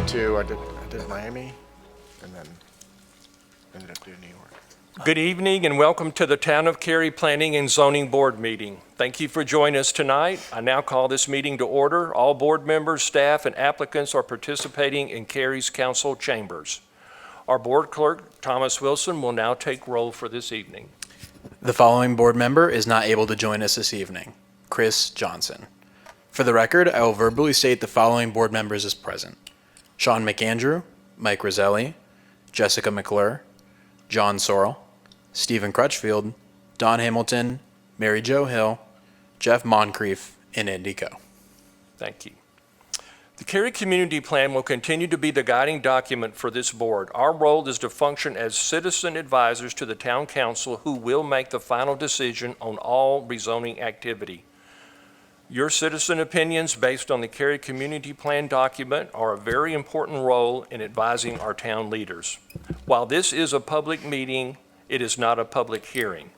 to, I did Miami, and then ended up doing New York. Good evening and welcome to the Town of Cary Planning and Zoning Board meeting. Thank you for joining us tonight. I now call this meeting to order. All board members, staff, and applicants are participating in Cary's council chambers. Our board clerk, Thomas Wilson, will now take roll for this evening. The following board member is not able to join us this evening. Chris Johnson. For the record, I will verbally state the following board members as present. Sean McAndrew, Mike Roselli, Jessica McClure, John Sorrell, Stephen Crutchfield, Don Hamilton, Mary Jo Hill, Jeff Moncrief, and Andy Coe. Thank you. The Cary Community Plan will continue to be the guiding document for this board. Our role is to function as citizen advisors to the town council who will make the final decision on all rezoning activity. Your citizen opinions based on the Cary Community Plan document are a very important role in advising our town leaders. While this is a public meeting, it is not a public hearing.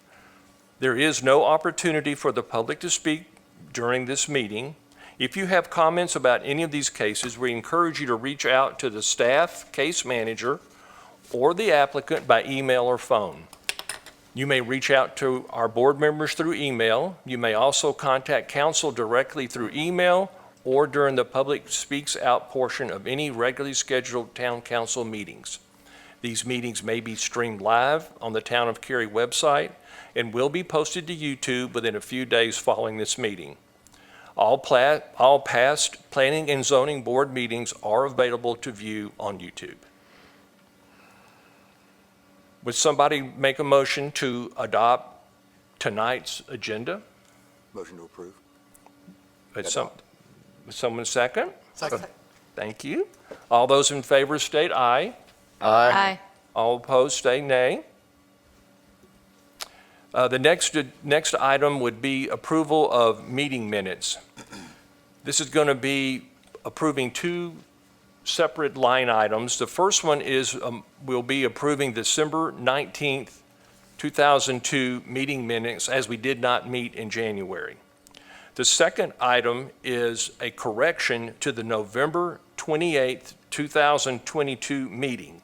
There is no opportunity for the public to speak during this meeting. If you have comments about any of these cases, we encourage you to reach out to the staff, case manager, or the applicant by email or phone. You may reach out to our board members through email. You may also contact council directly through email or during the public speaks out portion of any regularly scheduled town council meetings. These meetings may be streamed live on the Town of Cary website and will be posted to YouTube within a few days following this meeting. All past Planning and Zoning Board meetings are available to view on YouTube. Would somebody make a motion to adopt tonight's agenda? Motion to approve. Would someone second? Second. Thank you. All those in favor state aye. Aye. All opposed say nay. The next item would be approval of meeting minutes. This is going to be approving two separate line items. The first one is we'll be approving December 19th, 2002 meeting minutes as we did not meet in January. The second item is a correction to the November 28th, 2022 meeting.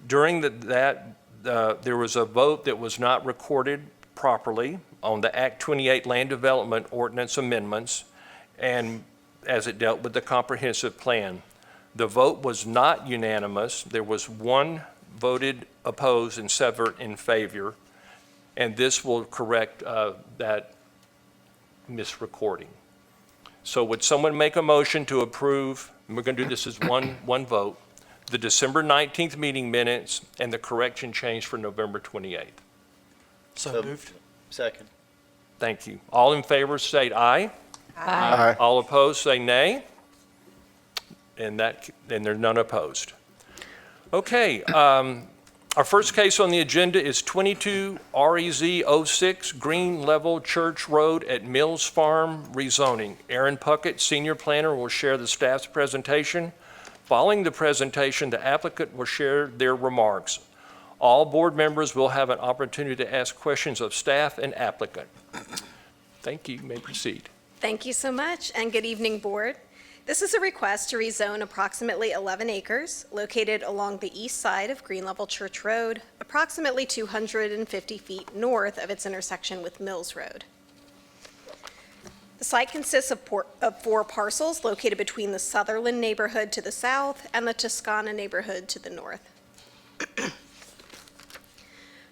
During there was a vote that was not recorded properly on the Act 28 Land Development Ordinance amendments and as it dealt with the comprehensive plan. The vote was not unanimous. There was one voted opposed and 7 in favor, and this will correct that misrecording. So would someone make a motion to approve, and we're going to do this as one vote, the December 19th meeting minutes and the correction change for November 28th? So moved. Second. Thank you. All in favor say aye. Aye. All opposed say nay. And there are none opposed. Okay, our first case on the agenda is 22 REZ 06 Green Level Church Road at Mills Farm rezoning. Aaron Puckett, senior planner, will share the staff's presentation. Following the presentation, the applicant will share their remarks. All board members will have an opportunity to ask questions of staff and applicant. Thank you. You may proceed. Thank you so much, and good evening, board. This is a request to rezone approximately 11 acres located along the east side of Green Level Church Road, approximately 250 feet north of its intersection with Mills Road. The site consists of 4 parcels located between the Sutherland neighborhood to the south and the Toscana neighborhood to the north.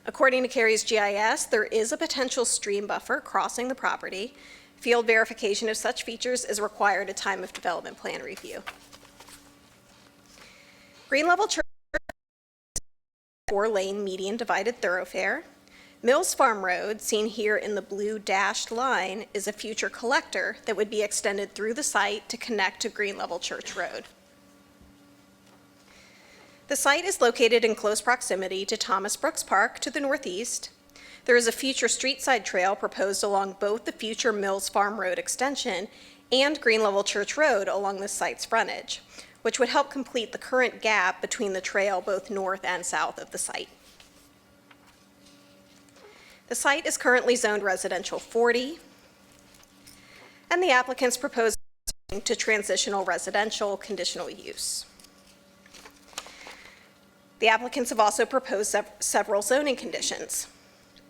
According to Cary's GIS, there is a potential stream buffer crossing the property. Field verification of such features is required at time of development plan review. Green Level Church is a 4-lane median divided thoroughfare. Mills Farm Road, seen here in the blue dashed line, is a future collector that would be extended through the site to connect to Green Level Church Road. The site is located in close proximity to Thomas Brooks Park to the northeast. There is a future street side trail proposed along both the future Mills Farm Road extension and Green Level Church Road along the site's frontage, which would help complete the current gap between the trail both north and south of the site. The site is currently zoned residential 40, and the applicant's proposed to transitional residential conditional use. The applicants have also proposed several zoning conditions.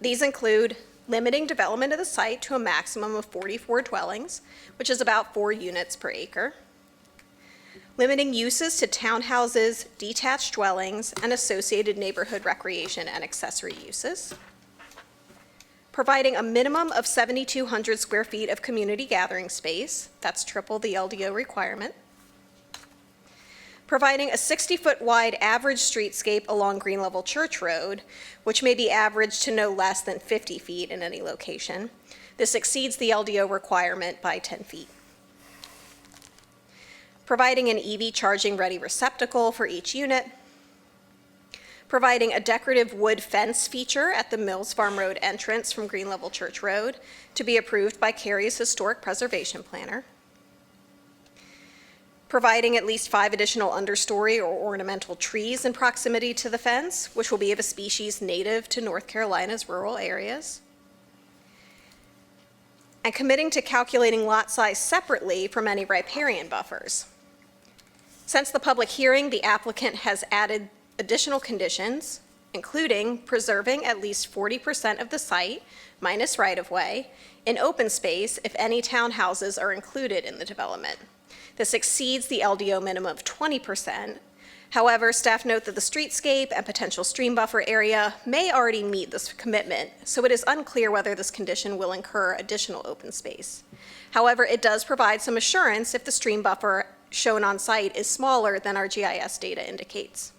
These include limiting development of the site to a maximum of 44 dwellings, which is about 4 units per acre. Limiting uses to townhouses, detached dwellings, and associated neighborhood recreation and accessory uses. Providing a minimum of 7,200 square feet of community gathering space, that's triple the LDO requirement. Providing a 60-foot wide average streetscape along Green Level Church Road, which may be averaged to no less than 50 feet in any location. This exceeds the LDO requirement by 10 feet. Providing an EV charging ready receptacle for each unit. Providing a decorative wood fence feature at the Mills Farm Road entrance from Green Level Church Road to be approved by Cary's Historic Preservation Planner. Providing at least 5 additional understory or ornamental trees in proximity to the fence, which will be of a species native to North Carolina's rural areas. And committing to calculating lot size separately from any riparian buffers. Since the public hearing, the applicant has added additional conditions, including preserving at least 40% of the site, minus right-of-way, in open space if any townhouses are included in the development. This exceeds the LDO minimum of 20%. However, staff note that the streetscape and potential stream buffer area may already meet this commitment, so it is unclear whether this condition will incur additional open space. However, it does provide some assurance if the stream buffer shown on site is smaller than our GIS data indicates.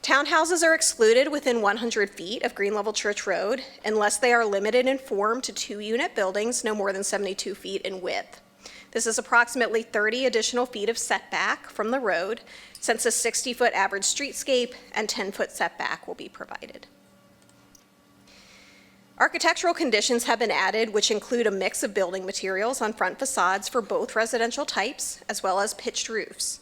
Townhouses are excluded within 100 feet of Green Level Church Road unless they are limited in form to 2-unit buildings no more than 72 feet in width. This is approximately 30 additional feet of setback from the road, since a 60-foot average streetscape and 10-foot setback will be provided. Architectural conditions have been added, which include a mix of building materials on front facades for both residential types, as well as pitched roofs.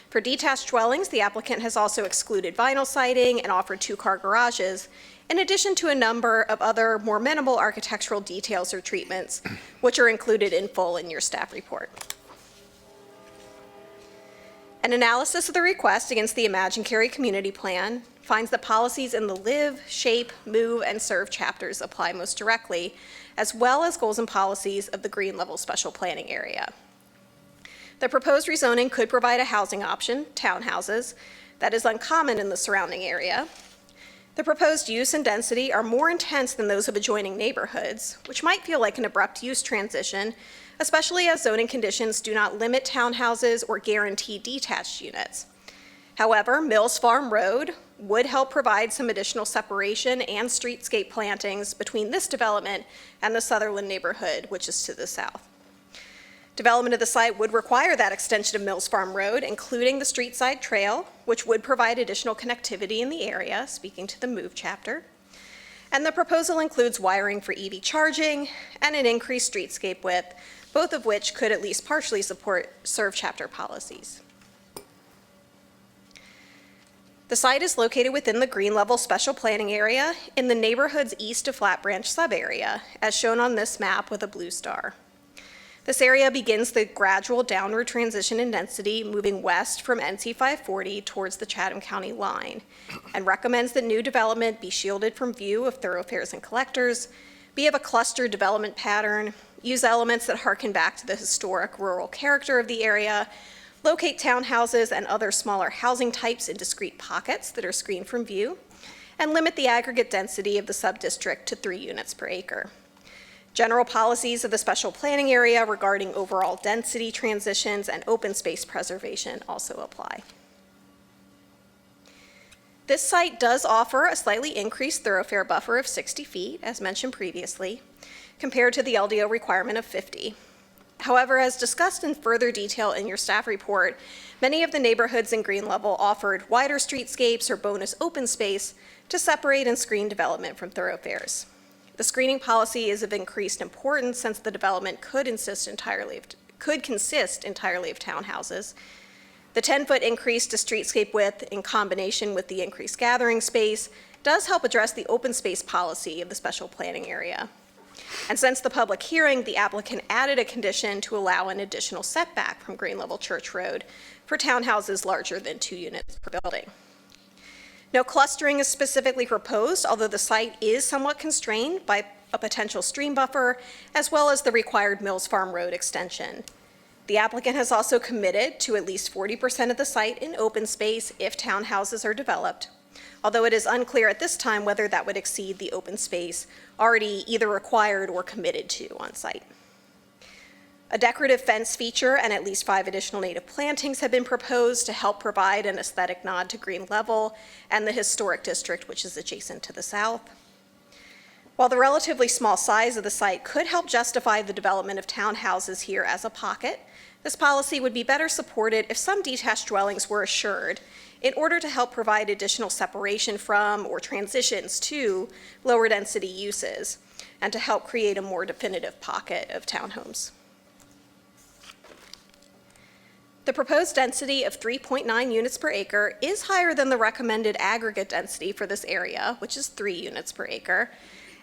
For detached dwellings, the applicant has also excluded vinyl siding and offered 2-car garages, in addition to a number of other more minimal architectural details or treatments, which are included in full in your staff report. An analysis of the request against the Imagine Cary Community Plan finds that policies in the Live, Shape, Move, and Serve chapters apply most directly, as well as goals and policies of the Green Level Special Planning Area. The proposed rezoning could provide a housing option, townhouses, that is uncommon in the surrounding area. The proposed use and density are more intense than those of adjoining neighborhoods, which might feel like an abrupt use transition, especially as zoning conditions do not limit townhouses or guarantee detached units. However, Mills Farm Road would help provide some additional separation and streetscape plantings between this development and the Sutherland neighborhood, which is to the south. Development of the site would require that extension of Mills Farm Road, including the street side trail, which would provide additional connectivity in the area, speaking to the Move chapter. And the proposal includes wiring for EV charging and an increased streetscape width, both of which could at least partially support Serve chapter policies. The site is located within the Green Level Special Planning Area in the neighborhood's east of Flat Branch sub-area, as shown on this map with a blue star. This area begins the gradual downward transition in density moving west from NC 540 towards the Chatham County line, and recommends that new development be shielded from view of thoroughfares and collectors, be of a clustered development pattern, use elements that harken back to the historic rural character of the area, locate townhouses and other smaller housing types in discrete pockets that are screened from view, and limit the aggregate density of the subdistrict to 3 units per acre. General policies of the special planning area regarding overall density transitions and open space preservation also apply. This site does offer a slightly increased thoroughfare buffer of 60 feet, as mentioned previously, compared to the LDO requirement of 50. However, as discussed in further detail in your staff report, many of the neighborhoods in Green Level offered wider streetscapes or bonus open space to separate and screen development from thoroughfares. The screening policy is of increased importance since the development could consist entirely of townhouses. The 10-foot increase to streetscape width in combination with the increased gathering space does help address the open space policy of the special planning area. And since the public hearing, the applicant added a condition to allow an additional setback from Green Level Church Road for townhouses larger than 2 units per building. No clustering is specifically proposed, although the site is somewhat constrained by a potential stream buffer, as well as the required Mills Farm Road extension. The applicant has also committed to at least 40% of the site in open space if townhouses are developed, although it is unclear at this time whether that would exceed the open space already either required or committed to on site. A decorative fence feature and at least 5 additional native plantings have been proposed to help provide an aesthetic nod to Green Level and the historic district, which is adjacent to the south. While the relatively small size of the site could help justify the development of townhouses here as a pocket, this policy would be better supported if some detached dwellings were assured in order to help provide additional separation from or transitions to lower density uses and to help create a more definitive pocket of townhomes. The proposed density of 3.9 units per acre is higher than the recommended aggregate density for this area, which is 3 units per acre,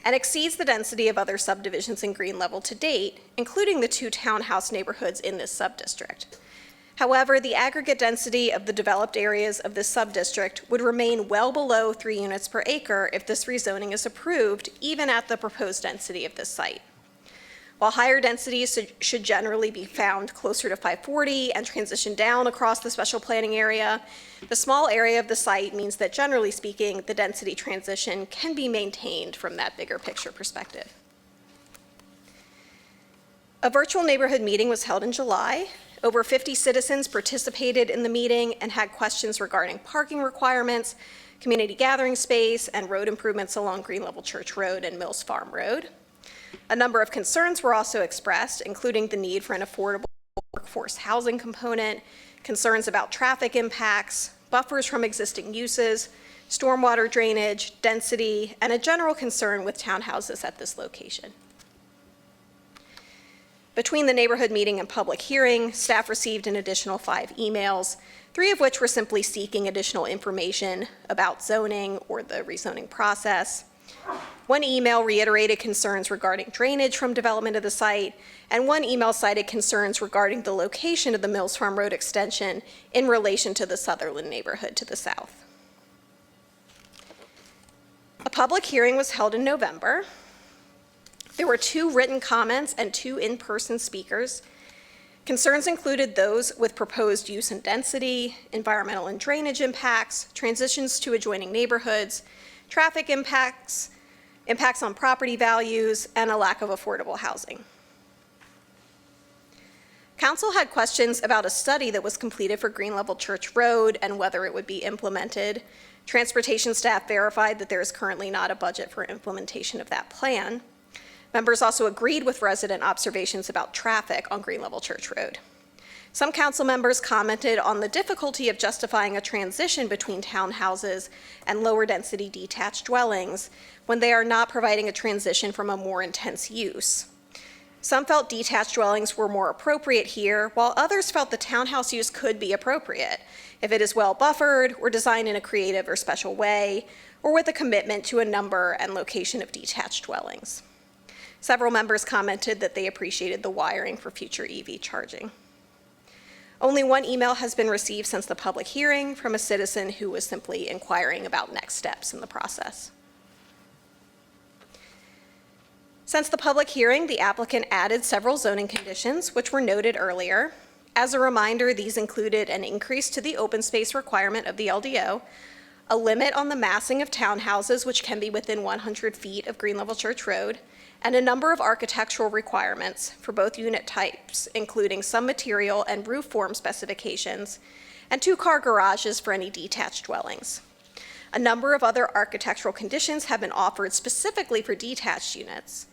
and exceeds the density of other subdivisions in Green Level to date, including the 2 townhouse neighborhoods in this subdistrict. However, the aggregate density of the developed areas of this subdistrict would remain well below 3 units per acre if this rezoning is approved, even at the proposed density of this site. While higher densities should generally be found closer to 540 and transition down across the special planning area, the small area of the site means that, generally speaking, the density transition can be maintained from that bigger picture perspective. A virtual neighborhood meeting was held in July. Over 50 citizens participated in the meeting and had questions regarding parking requirements, community gathering space, and road improvements along Green Level Church Road and Mills Farm Road. A number of concerns were also expressed, including the need for an affordable workforce housing component, concerns about traffic impacts, buffers from existing uses, stormwater drainage, density, and a general concern with townhouses at this location. Between the neighborhood meeting and public hearing, staff received an additional 5 emails, 3 of which were simply seeking additional information about zoning or the rezoning process. 1 email reiterated concerns regarding drainage from development of the site, and 1 email cited concerns regarding the location of the Mills Farm Road extension in relation to the Sutherland neighborhood to the south. A public hearing was held in November. There were 2 written comments and 2 in-person speakers. Concerns included those with proposed use and density, environmental and drainage impacts, transitions to adjoining neighborhoods, traffic impacts, impacts on property values, and a lack of affordable housing. Council had questions about a study that was completed for Green Level Church Road and whether it would be implemented. Transportation staff verified that there is currently not a budget for implementation of that plan. Members also agreed with resident observations about traffic on Green Level Church Road. Some council members commented on the difficulty of justifying a transition between townhouses and lower density detached dwellings when they are not providing a transition from a more intense use. Some felt detached dwellings were more appropriate here, while others felt the townhouse use could be appropriate if it is well buffered or designed in a creative or special way, or with a commitment to a number and location of detached dwellings. Several members commented that they appreciated the wiring for future EV charging. Only 1 email has been received since the public hearing from a citizen who was simply inquiring about next steps in the process. Since the public hearing, the applicant added several zoning conditions, which were noted earlier. As a reminder, these included an increase to the open space requirement of the LDO, a limit on the massing of townhouses, which can be within 100 feet of Green Level Church Road, and a number of architectural requirements for both unit types, including some material and roof form specifications, and 2-car garages for any detached dwellings. A number of other architectural conditions have been offered specifically for detached units.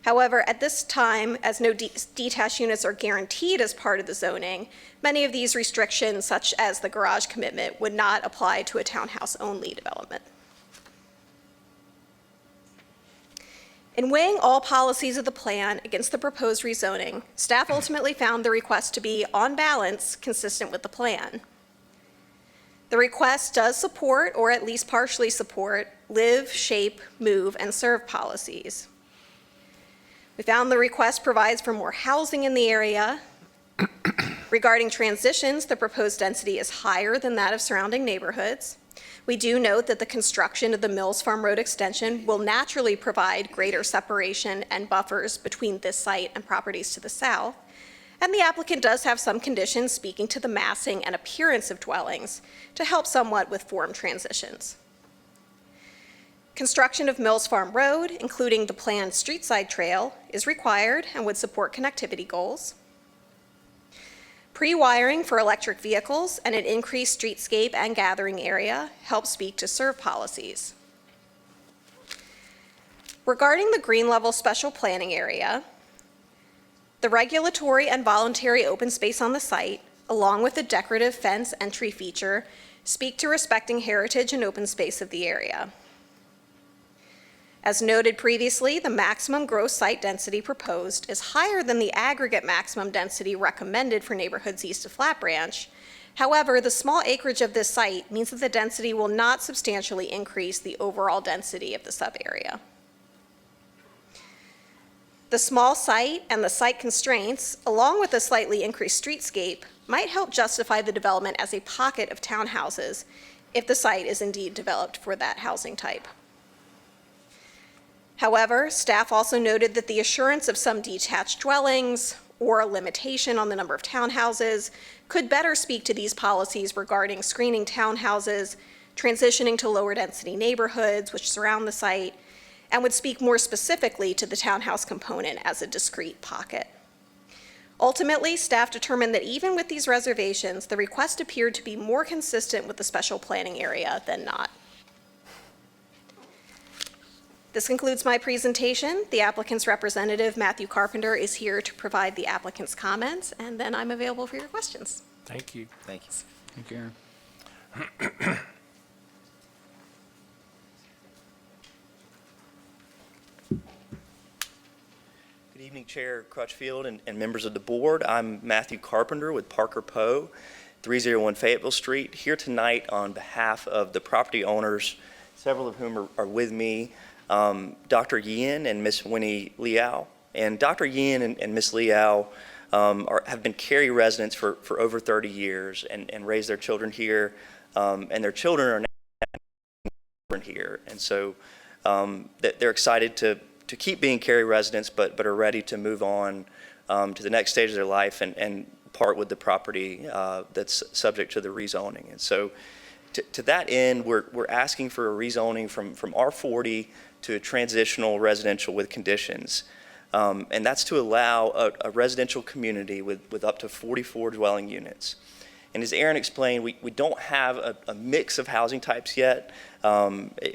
However, at this time, as no detached units are guaranteed as part of the zoning, many of these restrictions, such as the garage commitment, would not apply to a townhouse-only development. In weighing all policies of the plan against the proposed rezoning, staff ultimately found the request to be, on balance, consistent with the plan. The request does support, or at least partially support, live, shape, move, and serve policies. We found the request provides for more housing in the area. Regarding transitions, the proposed density is higher than that of surrounding neighborhoods. We do note that the construction of the Mills Farm Road extension will naturally provide greater separation and buffers between this site and properties to the south. And the applicant does have some conditions speaking to the massing and appearance of dwellings to help somewhat with form transitions. Construction of Mills Farm Road, including the planned street side trail, is required and would support connectivity goals. Pre-wiring for electric vehicles and an increased streetscape and gathering area help speak to serve policies. Regarding the green level special planning area, the regulatory and voluntary open space on the site, along with the decorative fence entry feature, speak to respecting heritage and open space of the area. As noted previously, the maximum gross site density proposed is higher than the aggregate maximum density recommended for neighborhoods east of Flat Branch. However, the small acreage of this site means that the density will not substantially increase the overall density of the sub-area. The small site and the site constraints, along with a slightly increased streetscape, might help justify the development as a pocket of townhouses if the site is indeed developed for that housing type. However, staff also noted that the assurance of some detached dwellings or a limitation on the number of townhouses could better speak to these policies regarding screening townhouses, transitioning to lower density neighborhoods which surround the site, and would speak more specifically to the townhouse component as a discrete pocket. Ultimately, staff determined that even with these reservations, the request appeared to be more consistent with the special planning area than not. This concludes my presentation. The applicant's representative, Matthew Carpenter, is here to provide the applicant's comments, and then I'm available for your questions. Thank you. Thank you. Thank you, Aaron. Good evening, Chair Crutchfield and members of the board. I'm Matthew Carpenter with Parker Poe, 301 Fayetteville Street, here tonight on behalf of the property owners, several of whom are with me, Dr. Yin and Miss Winnie Liao. And Dr. Yin and Miss Liao have been Cary residents for over 30 years and raised their children here, and their children are now here. And so they're excited to keep being Cary residents, but are ready to move on to the next stage of their life and part with the property that's subject to the rezoning. And so to that end, we're asking for a rezoning from R40 to a transitional residential with conditions. And that's to allow a residential community with up to 44 dwelling units. And as Aaron explained, we don't have a mix of housing types yet.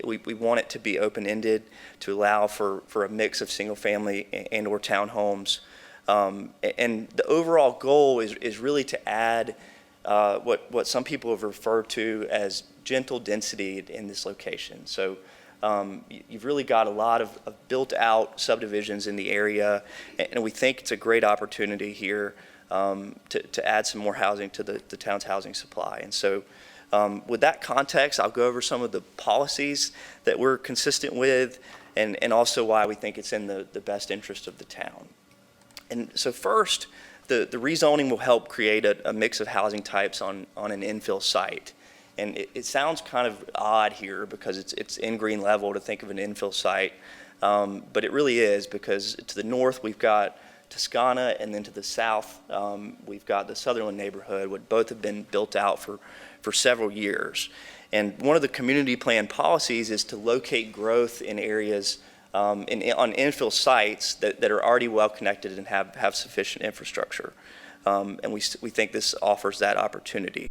We want it to be open-ended to allow for a mix of single-family and or townhomes. And the overall goal is really to add what some people have referred to as gentle density in this location. So you've really got a lot of built-out subdivisions in the area, and we think it's a great opportunity here to add some more housing to the town's housing supply. And so with that context, I'll go over some of the policies that we're consistent with and also why we think it's in the best interest of the town. And so first, the rezoning will help create a mix of housing types on an infill site. And it sounds kind of odd here because it's in green level to think of an infill site, but it really is, because to the north we've got Toscana, and then to the south we've got the Sutherland neighborhood, which both have been built out for several years. And one of the community plan policies is to locate growth in areas on infill sites that are already well connected and have sufficient infrastructure. And we think this offers that opportunity.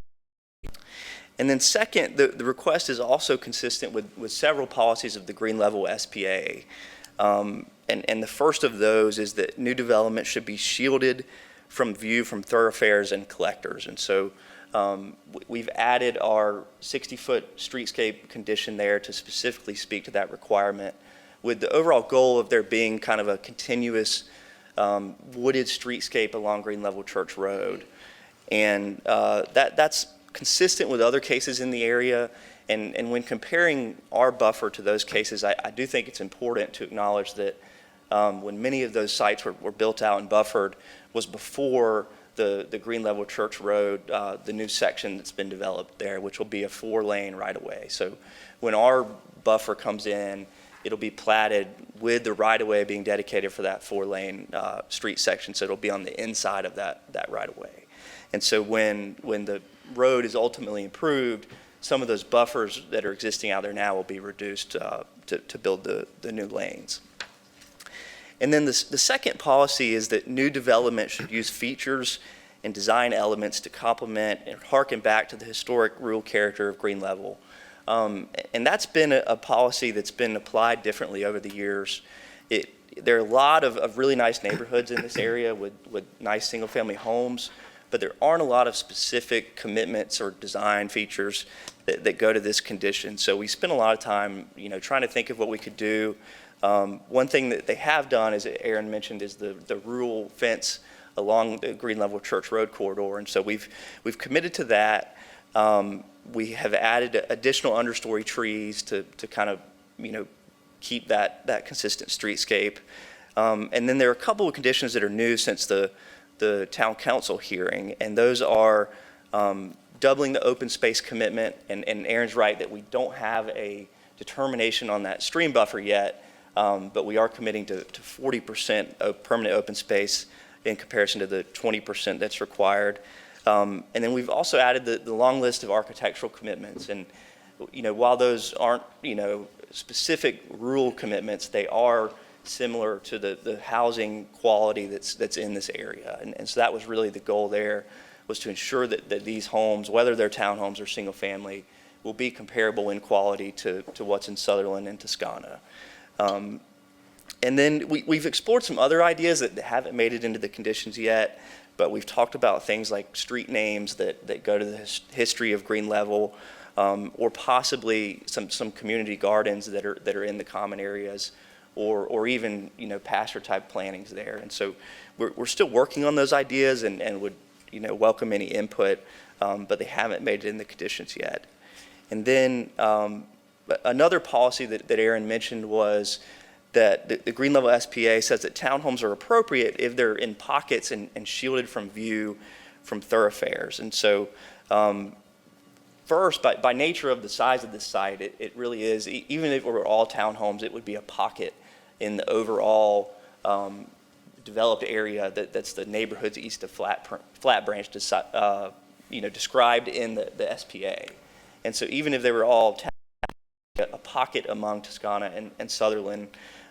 And then second, the request is also consistent with several policies of the Green Level SPA. And the first of those is that new development should be shielded from view from thoroughfares and collectors. And so we've added our 60-foot streetscape condition there to specifically speak to that requirement, with the overall goal of there being kind of a continuous wooded streetscape along Green Level Church Road. And that's consistent with other cases in the area. And when comparing our buffer to those cases, I do think it's important to acknowledge that when many of those sites were built out and buffered, was before the Green Level Church Road, the new section that's been developed there, which will be a 4-lane right-of-way. So when our buffer comes in, it'll be platted with the right-of-way being dedicated for that 4-lane street section, so it'll be on the inside of that right-of-way. And so when the road is ultimately improved, some of those buffers that are existing out there now will be reduced to build the new lanes. And then the second policy is that new development should use features and design elements to complement and harken back to the historic rural character of Green Level. And that's been a policy that's been applied differently over the years. There are a lot of really nice neighborhoods in this area with nice single-family homes, but there aren't a lot of specific commitments or design features that go to this condition. So we spent a lot of time, trying to think of what we could do. One thing that they have done, as Aaron mentioned, is the rural fence along the Green Level Church Road corridor, and so we've committed to that. We have added additional understory trees to kind of, keep that consistent streetscape. And then there are a couple of conditions that are new since the town council hearing, and those are doubling the open space commitment, and Aaron's right that we don't have a determination on that stream buffer yet, but we are committing to 40% of permanent open space in comparison to the 20% that's required. And then we've also added the long list of architectural commitments. And, while those aren't, specific rural commitments, they are similar to the housing quality that's in this area. And so that was really the goal there, was to ensure that these homes, whether they're townhomes or single family, will be comparable in quality to what's in Sutherland and Toscana. And then we've explored some other ideas that haven't made it into the conditions yet, but we've talked about things like street names that go to the history of Green Level, or possibly some community gardens that are in the common areas, or even pasture type plantings there. And so we're still working on those ideas and would welcome any input, but they haven't made it in the conditions yet. And then another policy that Aaron mentioned was that the Green Level SPA says that townhomes are appropriate if they're in pockets and shielded from view from thoroughfares. And so first, by nature of the size of this site, it really is, even if it were all townhomes, it would be a pocket in the overall developed area that's the neighborhoods east of Flat Branch, described in the SPA. And so even if they were all a pocket among Toscana and Sutherland.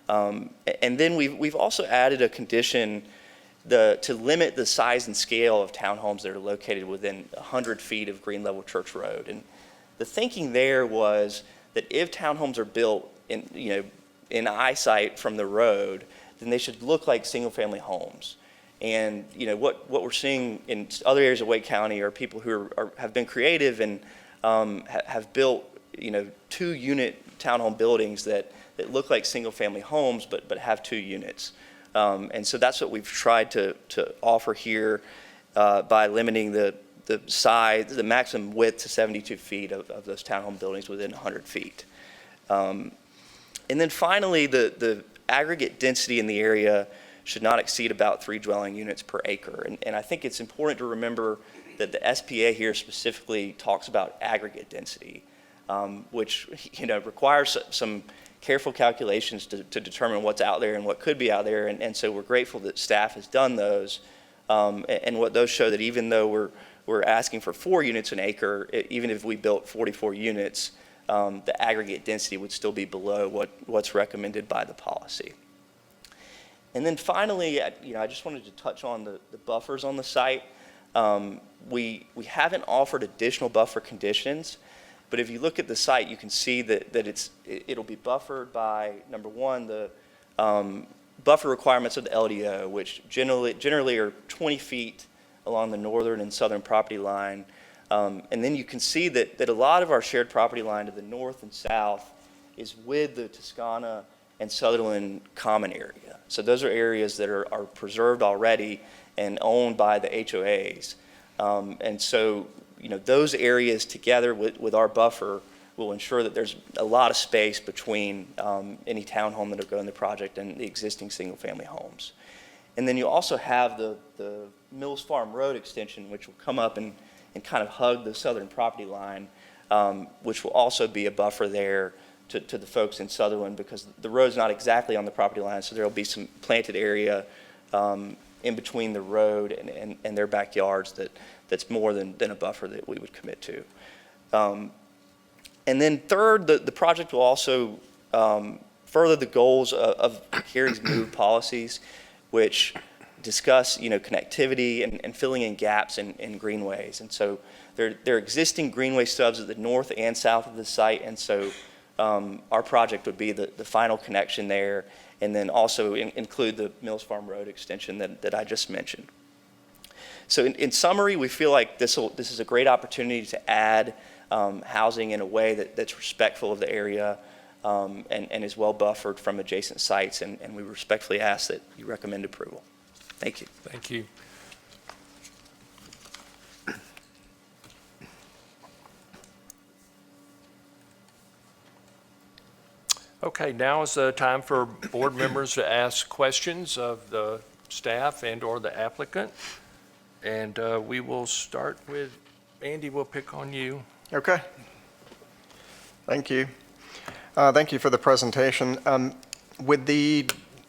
And then we've also added a condition to limit the size and scale of townhomes that are located within 100 feet of Green Level Church Road. And the thinking there was that if townhomes are built in eyesight from the road, then they should look like single-family homes. And what we're seeing in other areas of Wake County are people who have been creative and have built 2-unit townhome buildings that look like single-family homes but have 2 units. And so that's what we've tried to offer here by limiting the size, the maximum width to 72 feet of those townhome buildings within 100 feet. And then finally, the aggregate density in the area should not exceed about 3 dwelling units per acre. And I think it's important to remember that the SPA here specifically talks about aggregate density, which requires some careful calculations to determine what's out there and what could be out there. And so we're grateful that staff has done those. And what those show that even though we're asking for 4 units an acre, even if we built 44 units, the aggregate density would still be below what's recommended by the policy. And then finally, I just wanted to touch on the buffers on the site. We haven't offered additional buffer conditions, but if you look at the site, you can see that it'll be buffered by, number one, the buffer requirements of the LDO, which generally are 20 feet along the northern and southern property line. And then you can see that a lot of our shared property line to the north and south is with the Toscana and Sutherland common area. So those are areas that are preserved already and owned by the HOAs. And so, those areas together with our buffer will ensure that there's a lot of space between any townhome that will go in the project and the existing single-family homes. And then you also have the Mills Farm Road extension, which will come up and kind of hug the southern property line, which will also be a buffer there to the folks in Sutherland, because the road's not exactly on the property line, so there'll be some planted area in between the road and their backyards that's more than a buffer that we would commit to. And then third, the project will also further the goals of Cary's MOVE policies, which discuss, connectivity and filling in gaps in greenways. And so there are existing greenway stubs at the north and south of the site, and so our project would be the final connection there, and then also include the Mills Farm Road extension that I just mentioned. So in summary, we feel like this is a great opportunity to add housing in a way that's respectful of the area and is well buffered from adjacent sites, and we respectfully ask that you recommend approval. Thank you. Thank you. Okay, now is the time for board members to ask questions of the staff and/or the applicant. And we will start with, Andy, we'll pick on you. Okay. Thank you. Thank you for the presentation. With the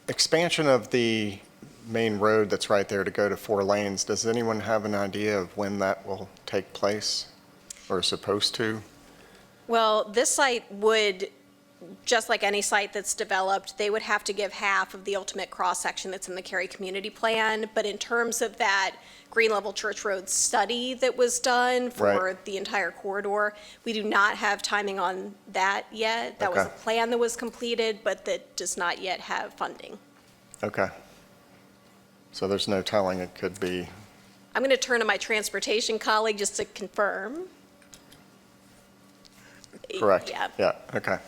expansion of the main road that's right there to go to 4 lanes, does anyone have an idea of when that will take place or is supposed to? Well, this site would, just like any site that's developed, they would have to give half of the ultimate cross-section that's in the Cary Community Plan. But in terms of that Green Level Church Road study that was done for Right. the entire corridor, we do not have timing on that yet. That was a Okay. plan that was completed, but that does not yet have funding. Okay. So there's no telling, it could be, I'm going to turn to my transportation colleague just to confirm. correct? Yeah. Yeah, okay.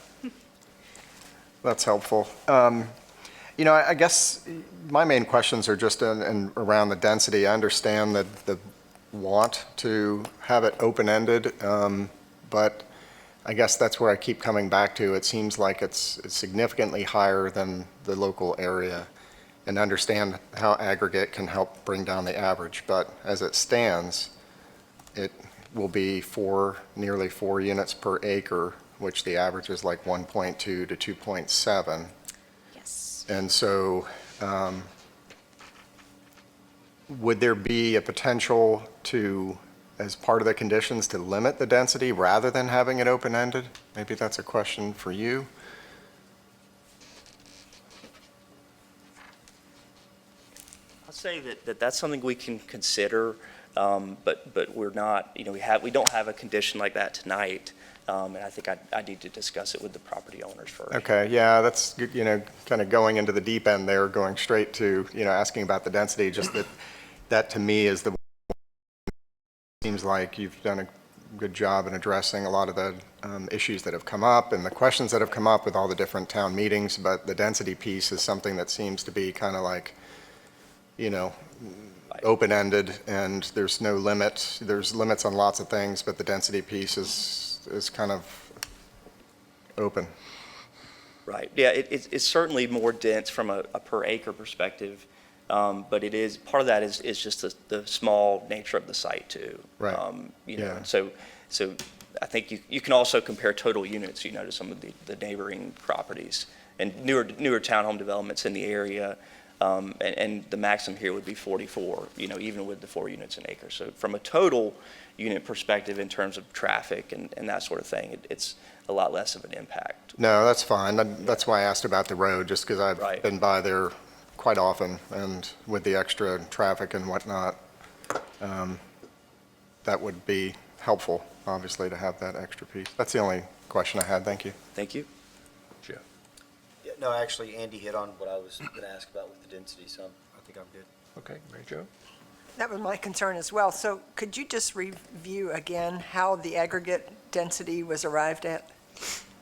That's helpful. I guess my main questions are just around the density. I understand that the want to have it open-ended, but I guess that's where I keep coming back to. It seems like it's significantly higher than the local area, and understand how aggregate can help bring down the average. But as it stands, it will be nearly 4 units per acre, which the average is like 1.2 to 2.7. Yes. And so, would there be a potential to, as part of the conditions, to limit the density rather than having it open-ended? Maybe that's a question for you. I'll say that's something we can consider, but we're not, we don't have a condition like that tonight. And I think I need to discuss it with the property owners first. Okay, yeah, that's, kind of going into the deep end there, going straight to, asking about the density, just that to me is seems like you've done a good job in addressing a lot of the issues that have come up and the questions that have come up with all the different town meetings, but the density piece is something that seems to be kind of like, open-ended, and there's no limit. There's limits on lots of things, but the density piece is kind of open. Right, yeah, it's certainly more dense from a per acre perspective, but part of that is just the small nature of the site too. Right. And so I think you can also compare total units, to some of the neighboring properties and newer townhome developments in the area. And the maximum here would be 44, even with the 4 units an acre. So from a total unit perspective in terms of traffic and that sort of thing, it's a lot less of an impact. No, that's fine. That's why I asked about the road, just because I've Right. been by there quite often, and with the extra traffic and whatnot, that would be helpful, obviously, to have that extra piece. That's the only question I had. Thank you. Thank you. Jeff. Yeah, no, actually, Andy hit on what I was going to ask about with the density, so I think I'm good. Okay, Mary Jo? That was my concern as well. So could you just review again how the aggregate density was arrived at?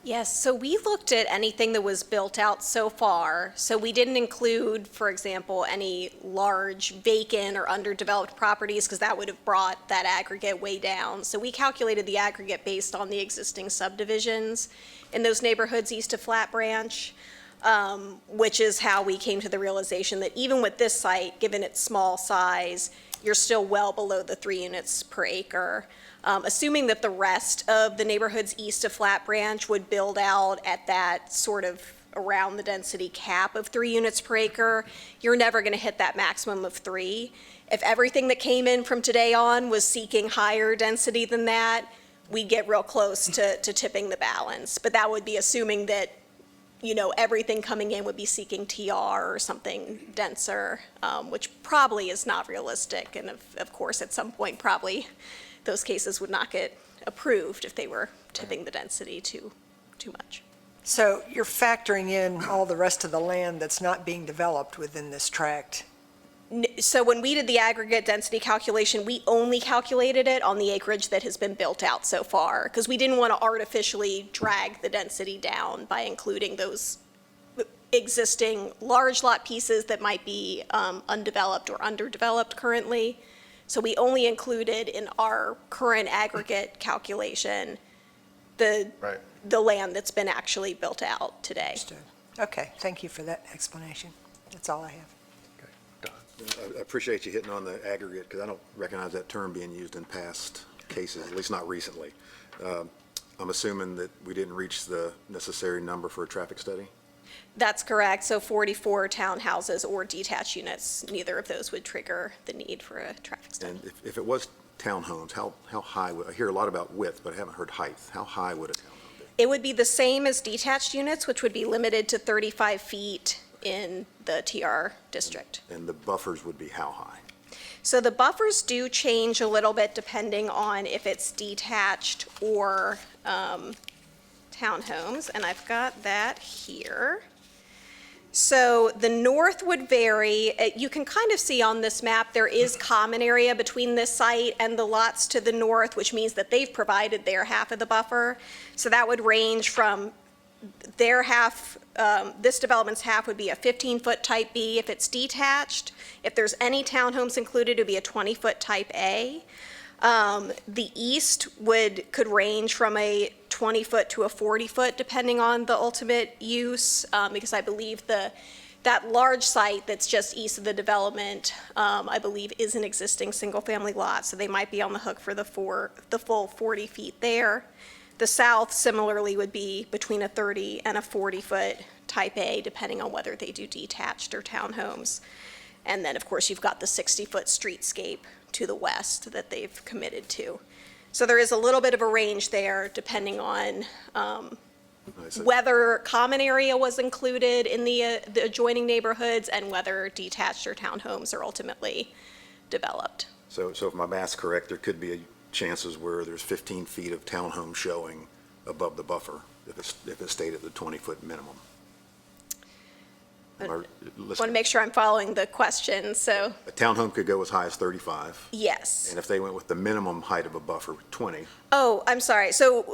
Yes, so we looked at anything that was built out so far. So we didn't include, for example, any large vacant or underdeveloped properties because that would have brought that aggregate way down. So we calculated the aggregate based on the existing subdivisions in those neighborhoods east of Flat Branch, which is how we came to the realization that even with this site, given its small size, you're still well below the 3 units per acre. Assuming that the rest of the neighborhoods east of Flat Branch would build out at that sort of around the density cap of 3 units per acre, you're never going to hit that maximum of 3. If everything that came in from today on was seeking higher density than that, we'd get real close to tipping the balance. But that would be assuming that, everything coming in would be seeking TR or something denser, which probably is not realistic. And of course, at some point, probably those cases would not get approved if they were tipping the density too much. So you're factoring in all the rest of the land that's not being developed within this tract? So when we did the aggregate density calculation, we only calculated it on the acreage that has been built out so far, because we didn't want to artificially drag the density down by including those existing large lot pieces that might be undeveloped or underdeveloped currently. So we only included in our current aggregate calculation the land that's been actually built out today. Understood. Okay, thank you for that explanation. That's all I have. I appreciate you hitting on the aggregate, because I don't recognize that term being used in past cases, at least not recently. I'm assuming that we didn't reach the necessary number for a traffic study? That's correct. So 44 townhouses or detached units, neither of those would trigger the need for a traffic study. And if it was townhomes, how high, I hear a lot about width, but I haven't heard height. How high would a townhome be? It would be the same as detached units, which would be limited to 35 feet in the TR district. And the buffers would be how high? So the buffers do change a little bit depending on if it's detached or townhomes, and I've got that here. So the north would vary. You can kind of see on this map, there is common area between this site and the lots to the north, which means that they've provided their half of the buffer. So that would range from their half, this development's half would be a 15-foot type B if it's detached. If there's any townhomes included, it would be a 20-foot type A. The east could range from a 20-foot to a 40-foot, depending on the ultimate use, because I believe that large site that's just east of the development, I believe, is an existing single-family lot, so they might be on the hook for the full 40 feet there. The south similarly would be between a 30 and a 40-foot type A, depending on whether they do detached or townhomes. And then, of course, you've got the 60-foot streetscape to the west that they've committed to. So there is a little bit of a range there, depending on whether common area was included in the adjoining neighborhoods and whether detached or townhomes are ultimately developed. So if my math's correct, there could be chances where there's 15 feet of townhome showing above the buffer if it's stayed at the 20-foot minimum. I want to make sure I'm following the question, so A townhome could go as high as 35, yes. and if they went with the minimum height of a buffer, 20, Oh, I'm sorry. So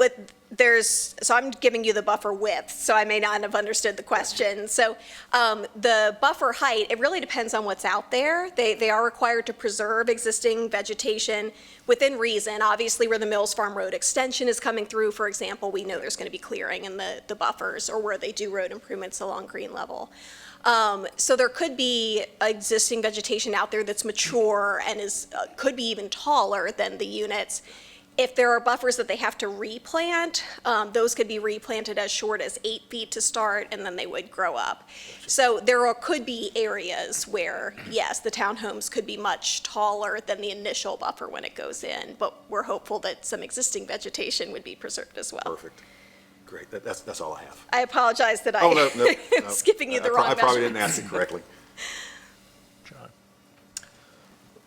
I'm giving you the buffer width, so I may not have understood the question. So the buffer height, it really depends on what's out there. They are required to preserve existing vegetation within reason. Obviously, where the Mills Farm Road extension is coming through, for example, we know there's going to be clearing in the buffers, or where they do road improvements along green level. So there could be existing vegetation out there that's mature and could be even taller than the units. If there are buffers that they have to replant, those could be replanted as short as 8 feet to start, and then they would grow up. So there could be areas where, yes, the townhomes could be much taller than the initial buffer when it goes in, but we're hopeful that some existing vegetation would be preserved as well. perfect. Great, that's all I have. I apologize that Oh, no. I'm skipping you the wrong I probably measurement. didn't ask it correctly. John?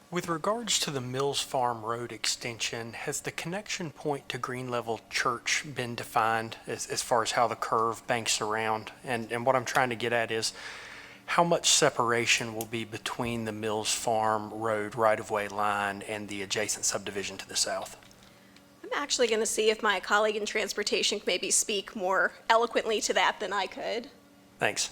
With regards to the Mills Farm Road extension, has the connection point to Green Level Church been defined as far as how the curve banks around? And what I'm trying to get at is how much separation will be between the Mills Farm Road right-of-way line and the adjacent subdivision to the south? I'm actually going to see if my colleague in transportation can maybe speak more eloquently to that than I could. Thanks.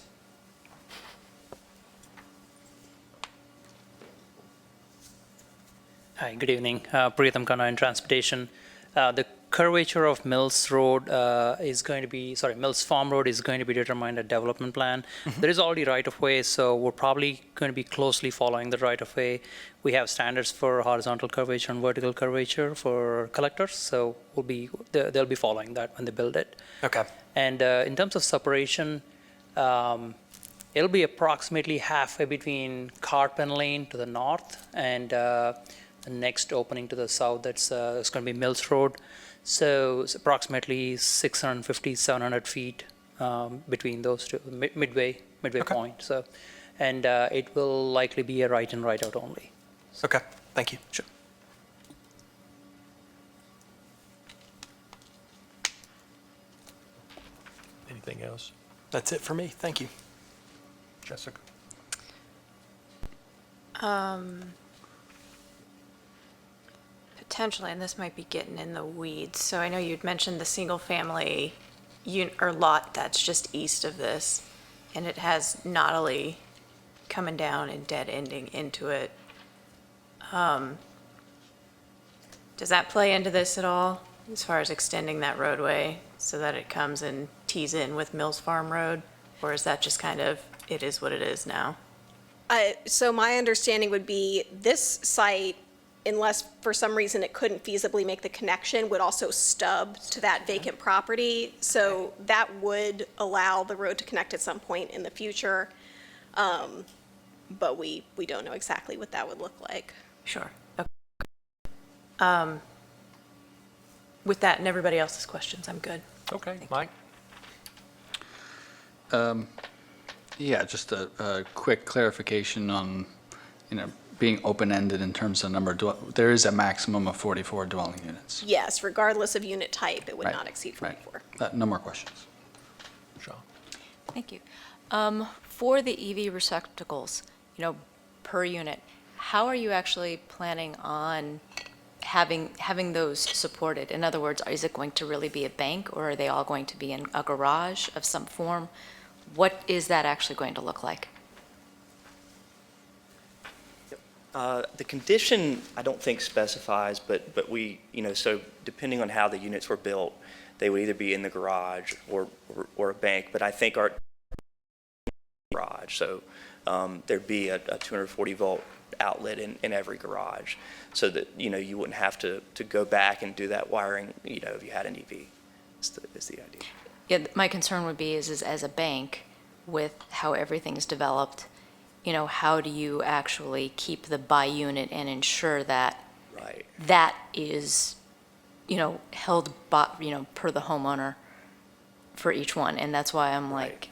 Hi, good evening. Pritham Khanna in Transportation. The curvature of Mills Road Mills Farm Road is going to be determined at development plan. There is already right-of-way, so we're probably going to be closely following the right-of-way. We have standards for horizontal curvature and vertical curvature for collectors, so they'll be following that when they build it. Okay. And in terms of separation, it'll be approximately halfway between Carpen Lane to the north and the next opening to the south, that's it's going to be Mills Road. So it's approximately 650, 700 feet between those two, midway Okay. point. So, and it will likely be a right in, right out only. Okay, thank you. Sure. Anything else? That's it for me. Thank you. Jessica? Potentially, and this might be getting in the weeds. So I know you'd mentioned the single-family lot that's just east of this, and it has Nautilus coming down and dead ending into it. Does that play into this at all, as far as extending that roadway so that it comes and tees in with Mills Farm Road? Or is that just kind of, it is what it is now? So my understanding would be this site, unless for some reason it couldn't feasibly make the connection, would also stub to that vacant property. So that would allow the road to connect at some point in the future. But we don't know exactly what that would look like. Sure. Okay. With that and everybody else's questions, I'm good. Okay, Mike? Yeah, just a quick clarification on, being open-ended in terms of number of there is a maximum of 44 dwelling units. Yes, regardless of unit type, it would Right, not exceed right. 44. No more questions. Sean? Thank you. For the EV receptacles, per unit, how are you actually planning on having those supported? In other words, is it going to really be a bank, or are they all going to be in a garage of some form? What is that actually going to look like? The condition, I don't think specifies, but we, so depending on how the units were built, they would either be in the garage or a bank, but I think our garage, so there'd be a 240 volt outlet in every garage, so that, you wouldn't have to go back and do that wiring, if you had an EV, is the idea. Yeah, my concern would be is as a bank, with how everything's developed, how do you actually keep the by unit and ensure that Right. that is, held by, per the homeowner for each one? And that's why I'm like,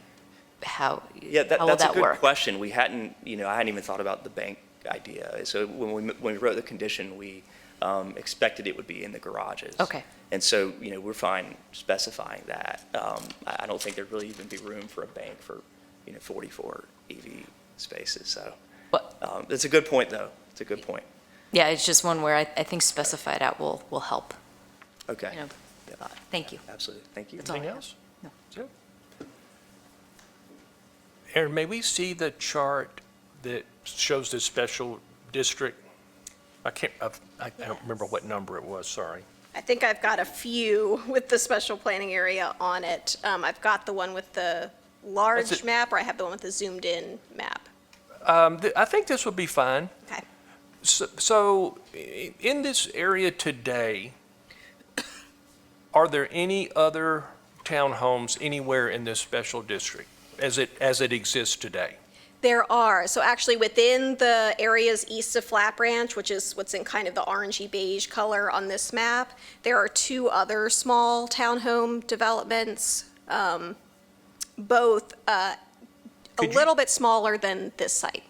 how Yeah, will that's a that good work? question. We hadn't, I hadn't even thought about the bank idea. So when we wrote the condition, we expected it would be in the garages. Okay. And so, we're fine specifying that. I don't think there'd really even be room for a bank for, 44 EV spaces. So But, it's a good point, though. It's a good point. yeah, it's just one where I think specified out will help. Okay. Yeah. Thank you. Absolutely. Thank you. That's all I Anything have. else? No. That's it. Aaron, may we see the chart that shows the special district? I don't remember what number it was, sorry. I think I've got a few with the special planning area on it. I've got the one with the That's large it. map, or I have the one with the zoomed-in map. I think this would be fine. Okay. So in this area today, are there any other townhomes anywhere in this special district as it exists today? There are. So actually, within the areas east of Flat Branch, which is what's in kind of the orangey beige color on this map, there are two other small townhome developments, both a Could you- little bit smaller than this site.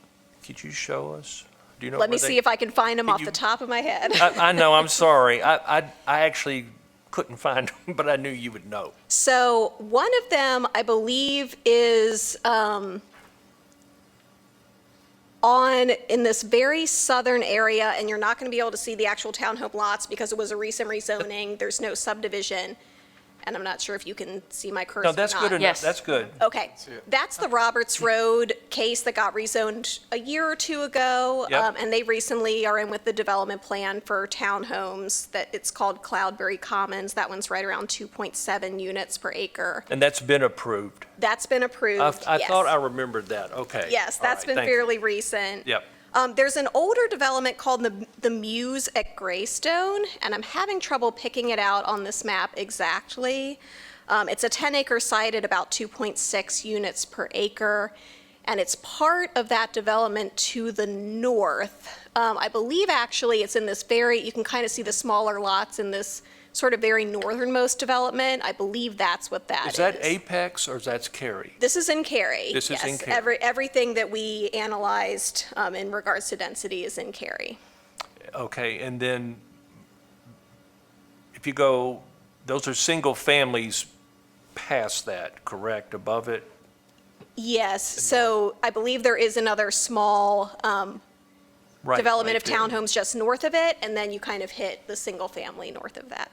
Could you show us? Do you know Let me where see if I can find them Could off you- the top of my head. I know, I'm sorry. I actually couldn't find them, but I knew you would know. So one of them, I believe, is in this very southern area, and you're not going to be able to see the actual townhome lots because it was a recent rezoning. There's no subdivision, and I'm not sure if you can see my cursor No, that's or good not. enough. Yes. That's good. Okay, that's the Roberts Road case that got rezoned a year or two ago. Yep. And they recently are in with the development plan for townhomes that it's called Cloudberry Commons. That one's right around 2.7 units per acre. And that's been approved. That's been approved, I yes. thought I remembered that. Okay. Yes, All that's right, been thank you. fairly recent. Yep. There's an older development called the Muse at Greystone, and I'm having trouble picking it out on this map exactly. It's a 10-acre site at about 2.6 units per acre, and it's part of that development to the north. I believe actually it's in this you can kind of see the smaller lots in this sort of very northernmost development. I believe that's what that is. Is that Apex or is that Cary? This is in Cary. This is in yes. Cary. Everything that we analyzed in regards to density is in Cary. Okay, and then if you go, those are single families past that, correct, above it? Yes, so I believe there is another small Right, development right of there. townhomes just north of it, and then you kind of hit the single family north of that.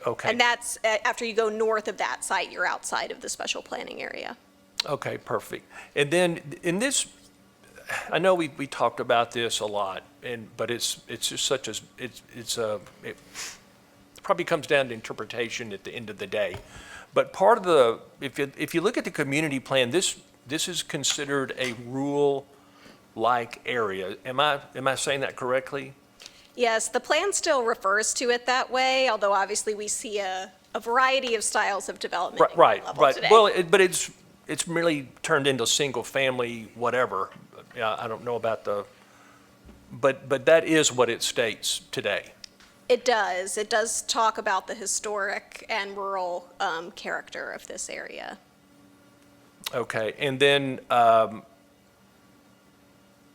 Okay. And that's, after you go north of that site, you're outside of the special planning area. Okay, perfect. And then in this, I know we talked about this a lot, but it's just such as, it probably comes down to interpretation at the end of the day. But part of the, if you look at the community plan, this is considered a rural-like area. Am I saying that correctly? Yes, the plan still refers to it that way, although obviously we see a variety of styles of development in Right, Green Level right. today. Well, but it's merely turned into single-family whatever. I don't know about but that is what it states today. It does. It does talk about the historic and rural character of this area. Okay, and then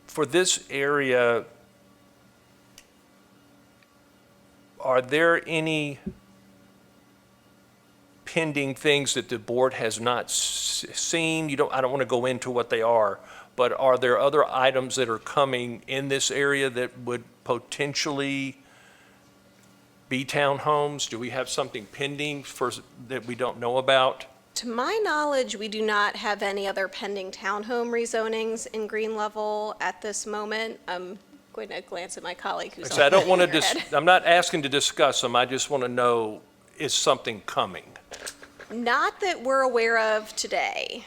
for this area, are there any pending things that the board has not seen? I don't want to go into what they are, but are there other items that are coming in this area that would potentially be townhomes? Do we have something pending that we don't know about? To my knowledge, we do not have any other pending townhome rezonings in Green Level at this moment. I'm going to glance at my colleague who's. So I don't want to, nodding her head. I'm not asking to discuss them, I just want to know, is something coming? Not that we're aware of today.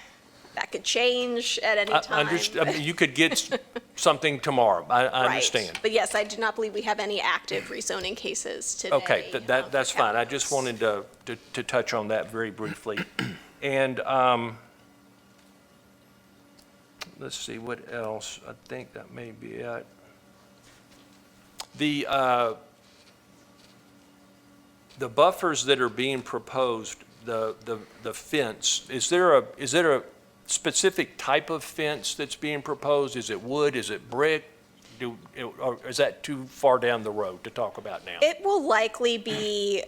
That could change at any time. I mean, you could get something tomorrow, I Right. understand. But yes, I do not believe we have any active rezoning cases today. Okay, that's for fine, I townhomes. just wanted to touch on that very briefly. And let's see, what else? I think that may be it. The buffers that are being proposed, the fence, is there a specific type of fence that's being proposed? Is it wood, is it brick? Or is that too far down the road to talk about now? It will likely be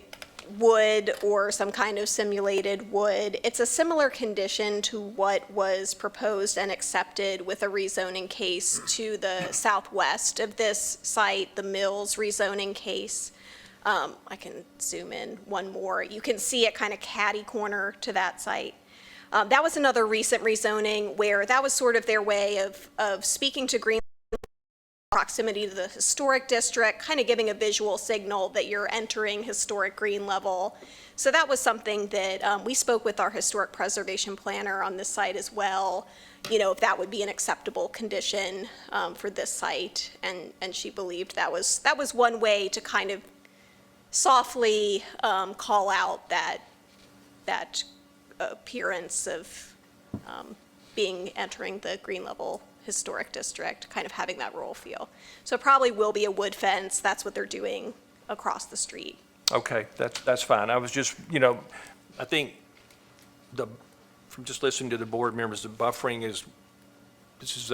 wood or some kind of simulated wood. It's a similar condition to what was proposed and accepted with a rezoning case to the southwest of this site, the Mills rezoning case. I can zoom in one more. You can see it kind of catty corner to that site. That was another recent rezoning where that was sort of their way of speaking to Green proximity to the historic district, kind of giving a visual signal that you're entering historic Green Level. So that was something that we spoke with our historic preservation planner on this site as well, if that would be an acceptable condition for this site. And she believed that was one way to kind of softly call out that appearance of entering the Green Level historic district, kind of having that rural feel. So it probably will be a wood fence. That's what they're doing across the street. Okay, that's fine. I was just, I think from just listening to the board members, the buffering this is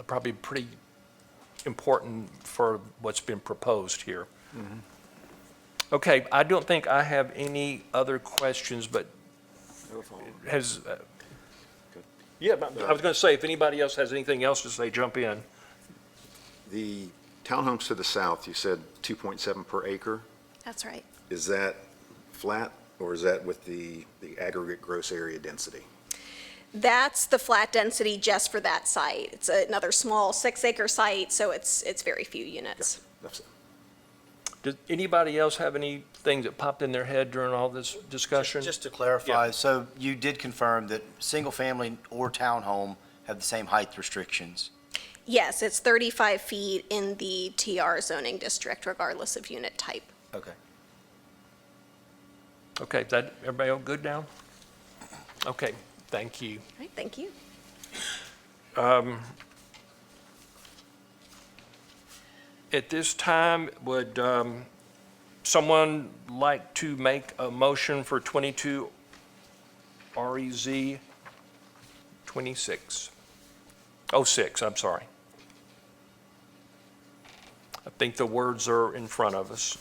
probably pretty important for what's been proposed here. Okay, I don't think I have any other questions, but has, yeah, I was going to say, if anybody else has anything else to say, jump in. The townhomes to the south, you said 2.7 per acre. That's right. Is that flat, or is that with the aggregate gross area density? That's the flat density just for that site. It's another small 6-acre site, so it's very few units. That's it. Does anybody else have anything that popped in their head during all this discussion? Just to clarify, so you did confirm that single-family or townhome have the same height restrictions? Yes, it's 35 feet in the TR zoning district, regardless of unit type. Okay. Okay, is that, everybody all good now? Okay, thank you. All right, thank you. At this time, would someone like to make a motion for 22 REZ 26? 06, I'm sorry. I think the words are in front of us.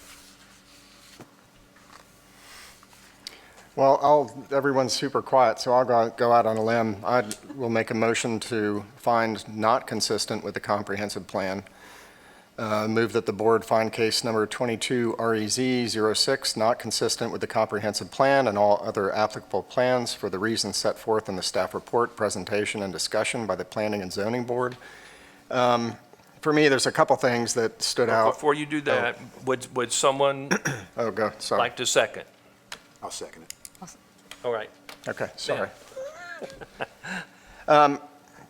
Well, everyone's super quiet, so I'll go out on a limb. I will make a motion to find not consistent with the comprehensive plan. Move that the board find case number 22 REZ 06 not consistent with the comprehensive plan and all other applicable plans for the reasons set forth in the staff report, presentation, and discussion by the Planning and Zoning Board. For me, there's a couple things that stood out. Before you do that, would someone Oh, go, sorry. like to second? I'll second it. All right. Okay, sorry.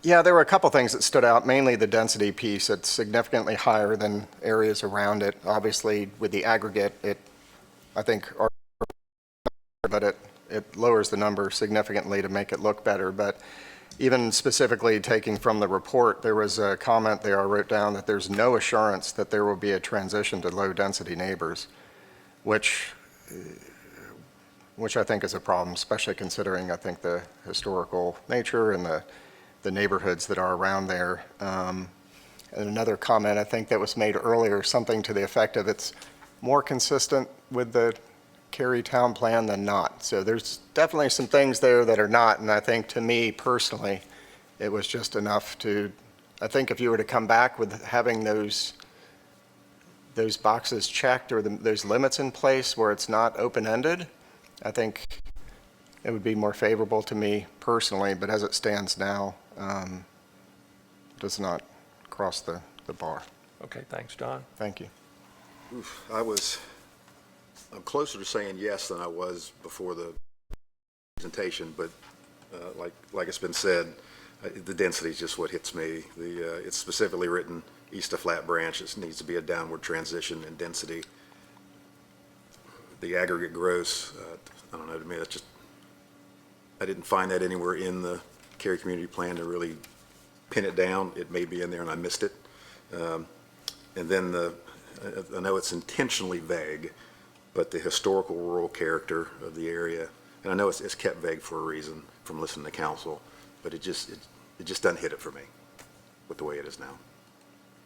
Yeah, there were a couple things that stood out, mainly the density piece. It's significantly higher than areas around it. Obviously, with the aggregate, I think, but it lowers the number significantly to make it look better. But even specifically taking from the report, there was a comment there I wrote down that there's no assurance that there will be a transition to low-density neighbors, which I think is a problem, especially considering, I think, the historical nature and the neighborhoods that are around there. And another comment I think that was made earlier, something to the effect of it's more consistent with the Cary Town Plan than not. So there's definitely some things there that are not, and I think to me personally, it was just enough to, I think if you were to come back with having those boxes checked or those limits in place where it's not open-ended, I think it would be more favorable to me personally, but as it stands now, does not cross the bar. Okay, thanks, Don. Thank you. Oof, I'm closer to saying yes than I was before the presentation, but like it's been said, the density is just what hits me. It's specifically written east of Flat Branch. It needs to be a downward transition in density. The aggregate gross, I don't know, to me, that's just, I didn't find that anywhere in the Cary Community Plan to really pin it down. It may be in there and I missed it. And then I know it's intentionally vague, but the historical rural character of the area, and I know it's kept vague for a reason from listening to council, but it just doesn't hit it for me with the way it is now.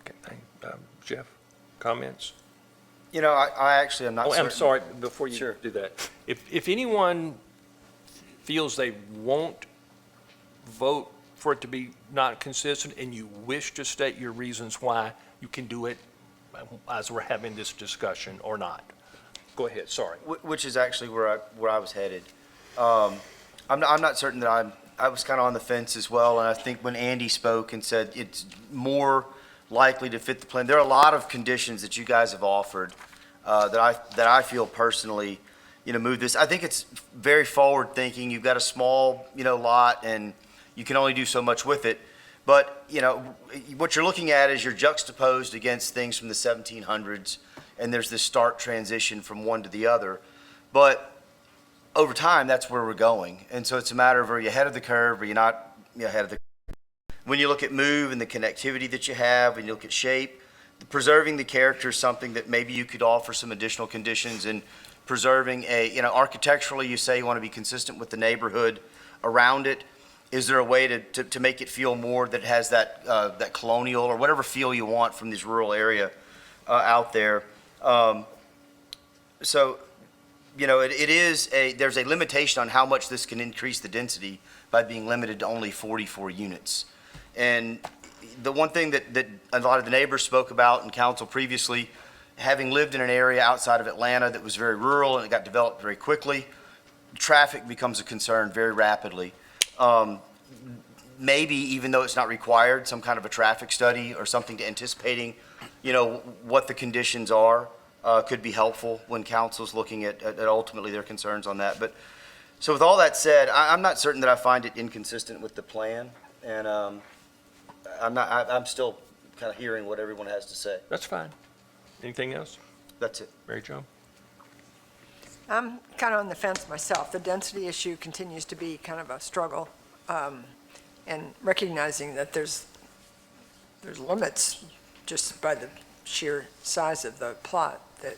Okay, Jeff, comments? You know, I actually am not Oh, certain. I'm sorry, before you Sure. do that. If anyone feels they won't vote for it to be not consistent and you wish to state your reasons why, you can do it as we're having this discussion or not. Go ahead, sorry. Which is actually where I was headed. I'm not certain that I was kind of on the fence as well, and I think when Andy spoke and said it's more likely to fit the plan, there are a lot of conditions that you guys have offered that I feel personally, move this. I think it's very forward thinking. You've got a small, lot, and you can only do so much with it. But, what you're looking at is you're juxtaposed against things from the 1700s, and there's this stark transition from one to the other. But over time, that's where we're going. And so it's a matter of, are you ahead of the curve, or are you not ahead of the curve? When you look at move and the connectivity that you have, and you look at shape, preserving the character is something that maybe you could offer some additional conditions, and preserving architecturally, you say you want to be consistent with the neighborhood around it. Is there a way to make it feel more that it has that colonial or whatever feel you want from this rural area out there? So, there's a limitation on how much this can increase the density by being limited to only 44 units. And the one thing that a lot of the neighbors spoke about in council previously, having lived in an area outside of Atlanta that was very rural and it got developed very quickly, traffic becomes a concern very rapidly. Maybe, even though it's not required, some kind of a traffic study or something to anticipating, what the conditions are, could be helpful when council's looking at ultimately their concerns on that. But, so with all that said, I'm not certain that I find it inconsistent with the plan, and I'm still kind of hearing what everyone has to say. That's fine. Anything else? That's it. Mary Jo? I'm kind of on the fence myself. The density issue continues to be kind of a struggle, and recognizing that there's limits just by the sheer size of the plot that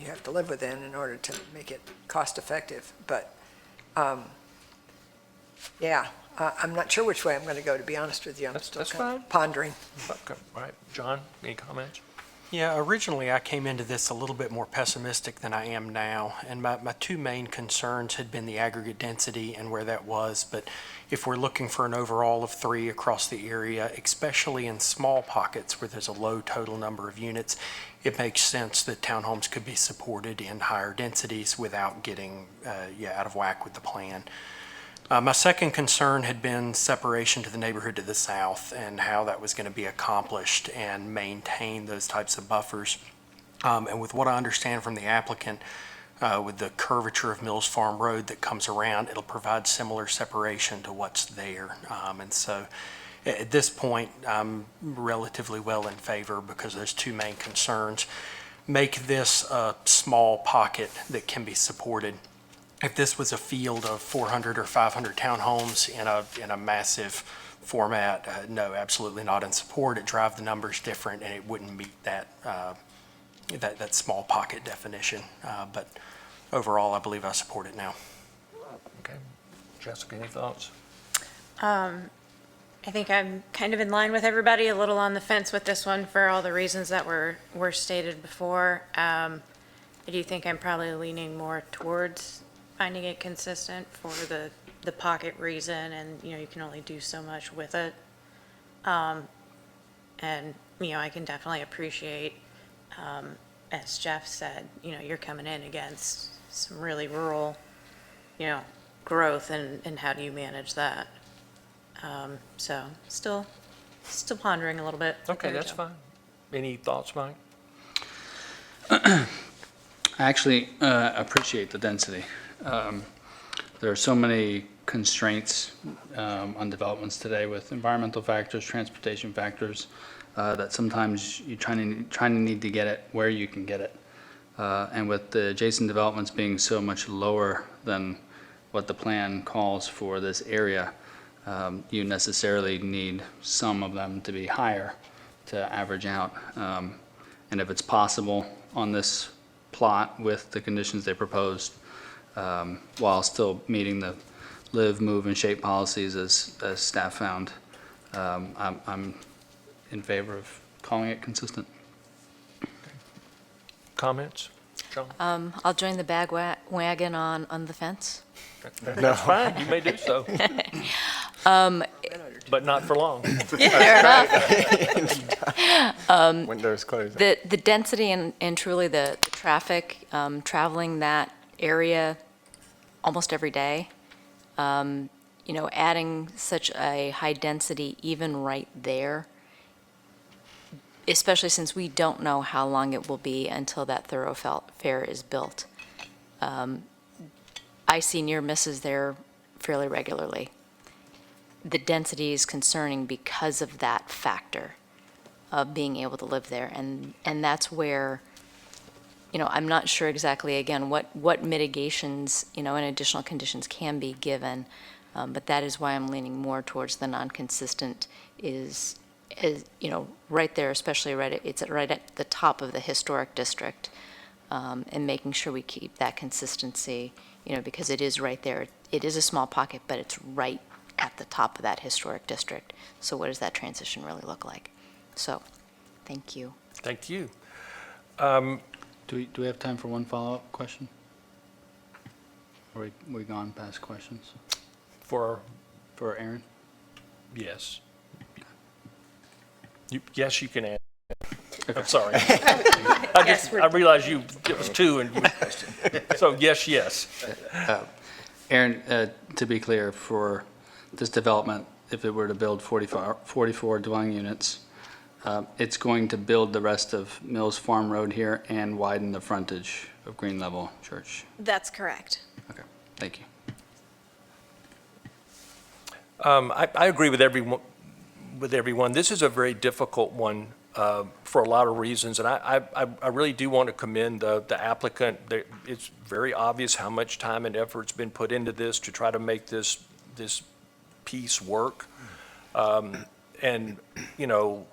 you have to live within in order to make it cost-effective. But, yeah, I'm not sure which way I'm going to go, to be honest with you. I'm still That's kind of fine. pondering. Okay, all right. John, any comments? Yeah, originally I came into this a little bit more pessimistic than I am now, and my two main concerns had been the aggregate density and where that was, but if we're looking for an overall of 3 across the area, especially in small pockets where there's a low total number of units, it makes sense that townhomes could be supported in higher densities without getting out of whack with the plan. My second concern had been separation to the neighborhood to the south and how that was going to be accomplished and maintain those types of buffers. And with what I understand from the applicant, with the curvature of Mills Farm Road that comes around, it'll provide similar separation to what's there. And so at this point, I'm relatively well in favor because those two main concerns make this a small pocket that can be supported. If this was a field of 400 or 500 townhomes in a massive format, no, absolutely not in support. It drive the numbers different, and it wouldn't meet that small pocket definition. But overall, I believe I support it now. Okay. Jessica, any thoughts? I think I'm kind of in line with everybody, a little on the fence with this one for all the reasons that were stated before. I do think I'm probably leaning more towards finding it consistent for the pocket reason, and, you can only do so much with it. And, I can definitely appreciate, as Jeff said, you're coming in against some really rural, growth, and how do you manage that? So still pondering a little bit. Okay, that's fine. Any thoughts, Mike? I actually appreciate the density. There are so many constraints on developments today with environmental factors, transportation factors, that sometimes you trying to need to get it where you can get it. And with the adjacent developments being so much lower than what the plan calls for this area, you necessarily need some of them to be higher to average out. And if it's possible on this plot with the conditions they proposed, while still meeting the live, move, and shape policies as staff found, I'm in favor of calling it consistent. Comments? John? I'll join the wagon on the fence. That's fine. You may do so. But not for long. Fair enough. Windows closed. The density and truly the traffic, traveling that area almost every day, adding such a high density even right there, especially since we don't know how long it will be until that thoroughfare is built. I see near misses there fairly regularly. The density is concerning because of that factor of being able to live there. And that's where, I'm not sure exactly, again, what mitigations, and additional conditions can be given. But that is why I'm leaning more towards the non-consistent is right there, especially it's right at the top of the historic district, and making sure we keep that consistency, because it is right there. It is a small pocket, but it's right at the top of that historic district. So what does that transition really look like? So, thank you. Thank you. Do we have time for one follow-up question? Or we gone past questions For, for Aaron? yes. Yes, you can add. Okay. I'm sorry. I realized it was two, and so yes. Aaron, to be clear, for this development, if it were to build 44 dwelling units, it's going to build the rest of Mills Farm Road here and widen the frontage of Green Level Church. That's correct. Okay, thank you. I agree with everyone. This is a very difficult one for a lot of reasons, and I really do want to commend the applicant. It's very obvious how much time and effort's been put into this to try to make this piece work. And, you know,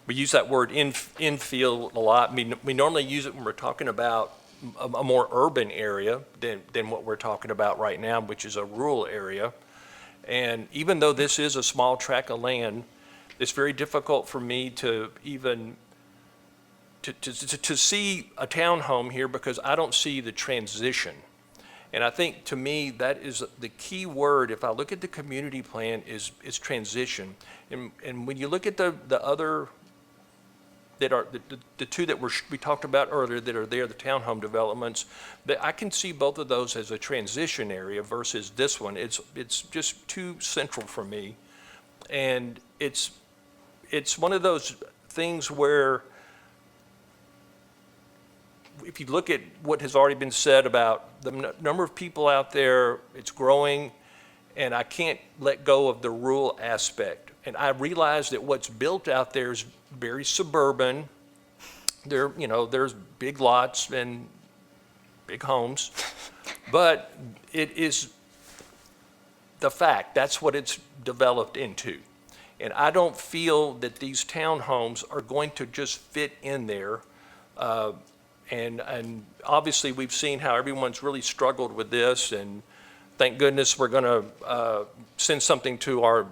we use that word infill a lot. We normally use it when we're talking about a more urban area than what we're talking about right now, which is a rural area. And even though this is a small tract of land, it's very difficult for me to even to see a townhome here because I don't see the transition. And I think, to me, that is the key word, if I look at the community plan, is transition. And when you look at the other, that are the two that we talked about earlier that are there, the townhome developments, that I can see both of those as a transition area versus this one. It's just too central for me. And it's one of those things where, if you look at what has already been said about the number of people out there, it's growing, and I can't let go of the rural aspect. And I realize that what's built out there is very suburban. There's big lots and big homes, but it is the fact, that's what it's developed into. And I don't feel that these townhomes are going to just fit in there. And obviously, we've seen how everyone's really struggled with this, and thank goodness we're going to send something to our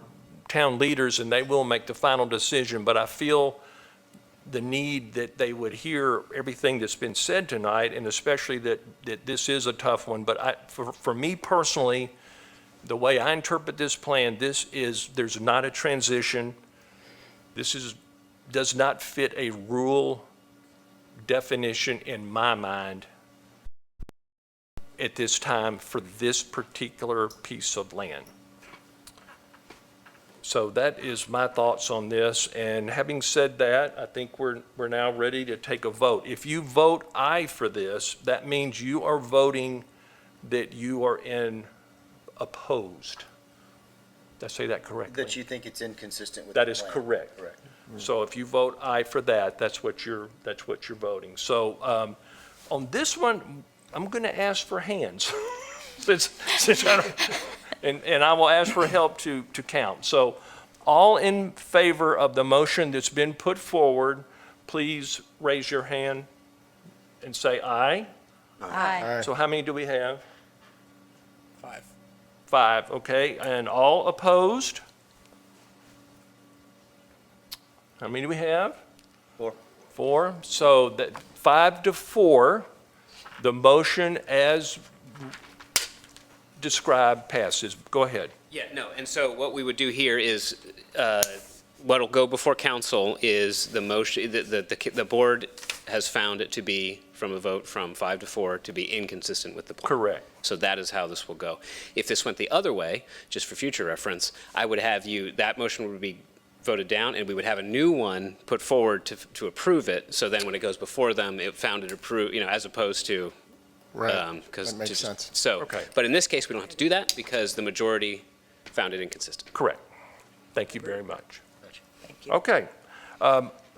town leaders, and they will make the final decision. But I feel the need that they would hear everything that's been said tonight, and especially that this is a tough one. But for me personally, the way I interpret this plan, there's not a transition. Does not fit a rural definition in my mind at this time for this particular piece of land. So that is my thoughts on this. And having said that, I think we're now ready to take a vote. If you vote aye for this, that means you are voting that you are opposed. Did I say that correctly? That you think it's inconsistent with That the is plan. correct. Correct. So if you vote aye for that, that's what you're voting. So on this one, I'm going to ask for hands, since I don't, and I will ask for help to count. So all in favor of the motion that's been put forward, please raise your hand and say aye. Aye. So how many do we have? 5. 5, okay. And all opposed? How many do we have? 4. 4. So that 5-4, the motion as described passes. Go ahead. Yeah, no, and so what we would do here is, what'll go before council is the motion, the board has found it to be, from a vote from 5-4, to be inconsistent with the plan. Correct. So that is how this will go. If this went the other way, just for future reference, I would have that motion would be voted down, and we would have a new one put forward to approve it. So then when it goes before them, it found it approved, as opposed to. Right, that makes sense. So, Okay. But in this case, we don't have to do that because the majority found it inconsistent. Correct. Thank you very much. Thank you. Okay.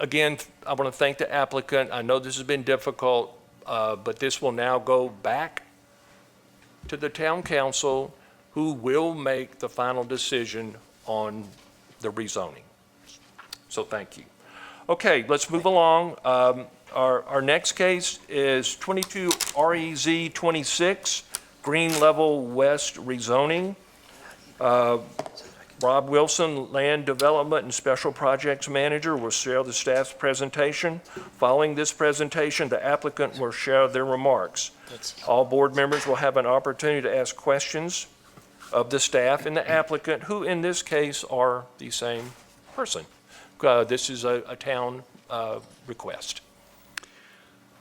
Again, I want to thank the applicant. I know this has been difficult, but this will now go back to the town council, who will make the final decision on the rezoning. So thank you. Okay, let's move along. Our next case is 22 REZ 26, Green Level West rezoning. Rob Wilson, Land Development and Special Projects Manager, will share the staff's presentation. Following this presentation, the applicant will share their remarks. All board members will have an opportunity to ask questions of the staff and the applicant, who in this case are the same person. this is a town request.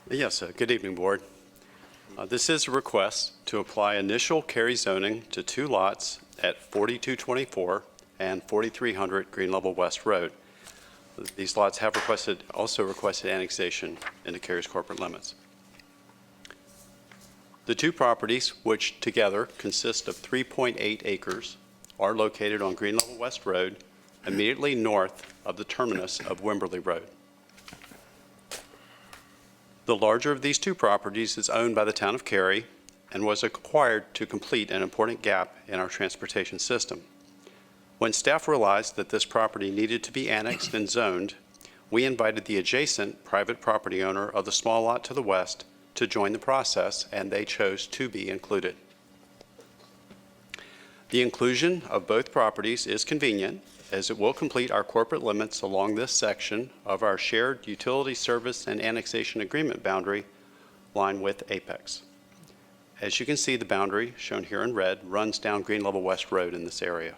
Yes, good evening, Board. This is a request to apply initial carry zoning to 2 lots at 4224 and 4300 Green Level West Road. These lots have also requested annexation into Cary's corporate limits. The 2 properties, which together consist of 3.8 acres, are located on Green Level West Road, immediately north of the terminus of Wimberley Road. The larger of these 2 properties is owned by the town of Cary and was acquired to complete an important gap in our transportation system. When staff realized that this property needed to be annexed and zoned, we invited the adjacent private property owner of the small lot to the west to join the process, and they chose to be included. The inclusion of both properties is convenient, as it will complete our corporate limits along this section of our shared utility service and annexation agreement boundary line with Apex. As you can see, the boundary, shown here in red, runs down Green Level West Road in this area.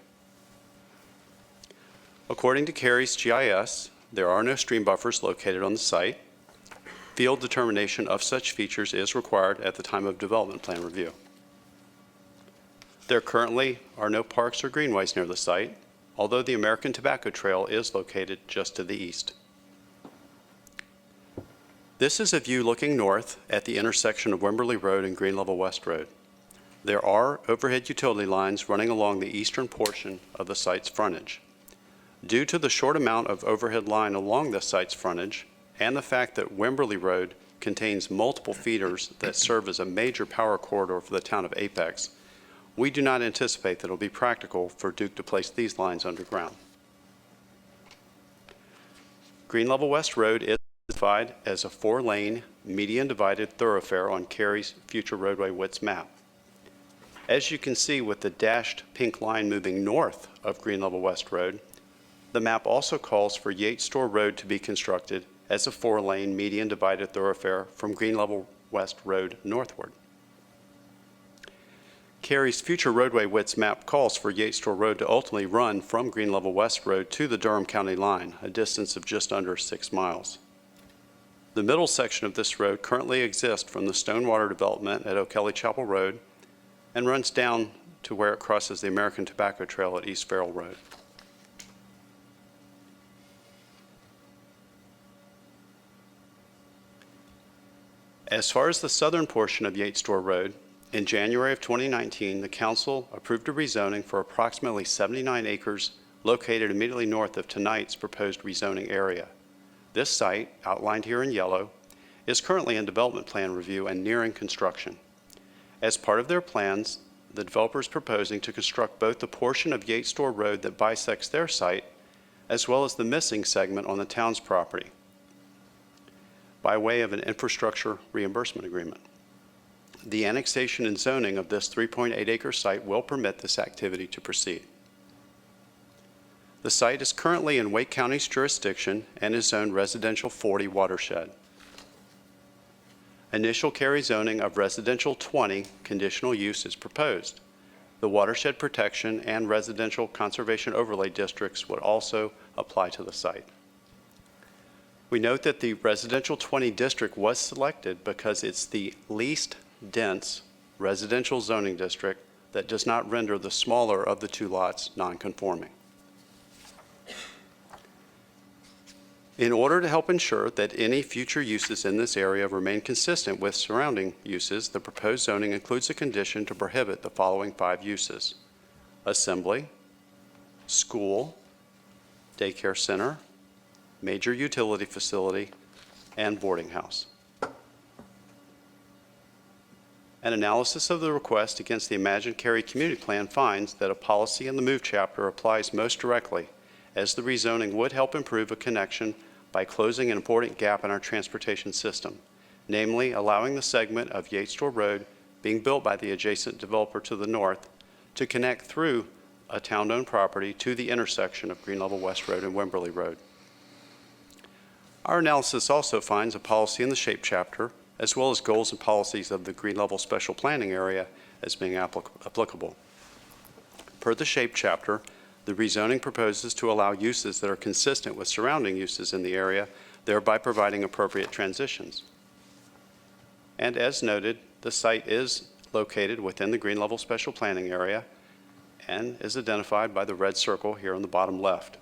According to Cary's GIS, there are no stream buffers located on the site. Field determination of such features is required at the time of development plan review. There currently are no parks or greenways near the site, although the American Tobacco Trail is located just to the east. This is a view looking north at the intersection of Wimberley Road and Green Level West Road. There are overhead utility lines running along the eastern portion of the site's frontage. Due to the short amount of overhead line along the site's frontage and the fact that Wimberley Road contains multiple feeders that serve as a major power corridor for the town of Apex, we do not anticipate that it will be practical for Duke to place these lines underground. Green Level West Road is identified as a 4-lane, median-divided thoroughfare on Cary's future roadway widths map. As you can see with the dashed pink line moving north of Green Level West Road, the map also calls for Yates Store Road to be constructed as a 4-lane, median-divided thoroughfare from Green Level West Road northward. Cary's future roadway widths map calls for Yates Store Road to ultimately run from Green Level West Road to the Durham County line, a distance of just under 6 miles. The middle section of this road currently exists from the Stonewater development at O'Kelly Chapel Road and runs down to where it crosses the American Tobacco Trail at East Farrell Road. As far as the southern portion of Yates Store Road, in January of 2019, the council approved a rezoning for approximately 79 acres located immediately north of tonight's proposed rezoning area. This site, outlined here in yellow, is currently in development plan review and nearing construction. As part of their plans, the developer is proposing to construct both the portion of Yates Store Road that bisects their site, as well as the missing segment on the town's property, by way of an infrastructure reimbursement agreement. The annexation and zoning of this 3.8-acre site will permit this activity to proceed. The site is currently in Wake County's jurisdiction and is zoned residential 40 watershed. Initial carry zoning of residential 20 conditional use is proposed. The watershed protection and residential conservation overlay districts would also apply to the site. We note that the residential 20 district was selected because it's the least dense residential zoning district that does not render the smaller of the 2 lots non-conforming. In order to help ensure that any future uses in this area remain consistent with surrounding uses, the proposed zoning includes a condition to prohibit the following 5 uses: assembly, school, daycare center, major utility facility, and boarding house. An analysis of the request against the Imagine Cary Community Plan finds that a policy in the MOVE chapter applies most directly, as the rezoning would help improve a connection by closing an important gap in our transportation system, namely allowing the segment of Yates Store Road being built by the adjacent developer to the north to connect through a town-owned property to the intersection of Green Level West Road and Wimberley Road. Our analysis also finds a policy in the SHAPE chapter, as well as goals and policies of the Green Level Special Planning Area as being applicable. Per the SHAPE chapter, The rezoning proposes to allow uses that are consistent with surrounding uses in the area, thereby providing appropriate transitions. And as noted, the site is located within the green level special planning area and is identified by the red circle here on the bottom left.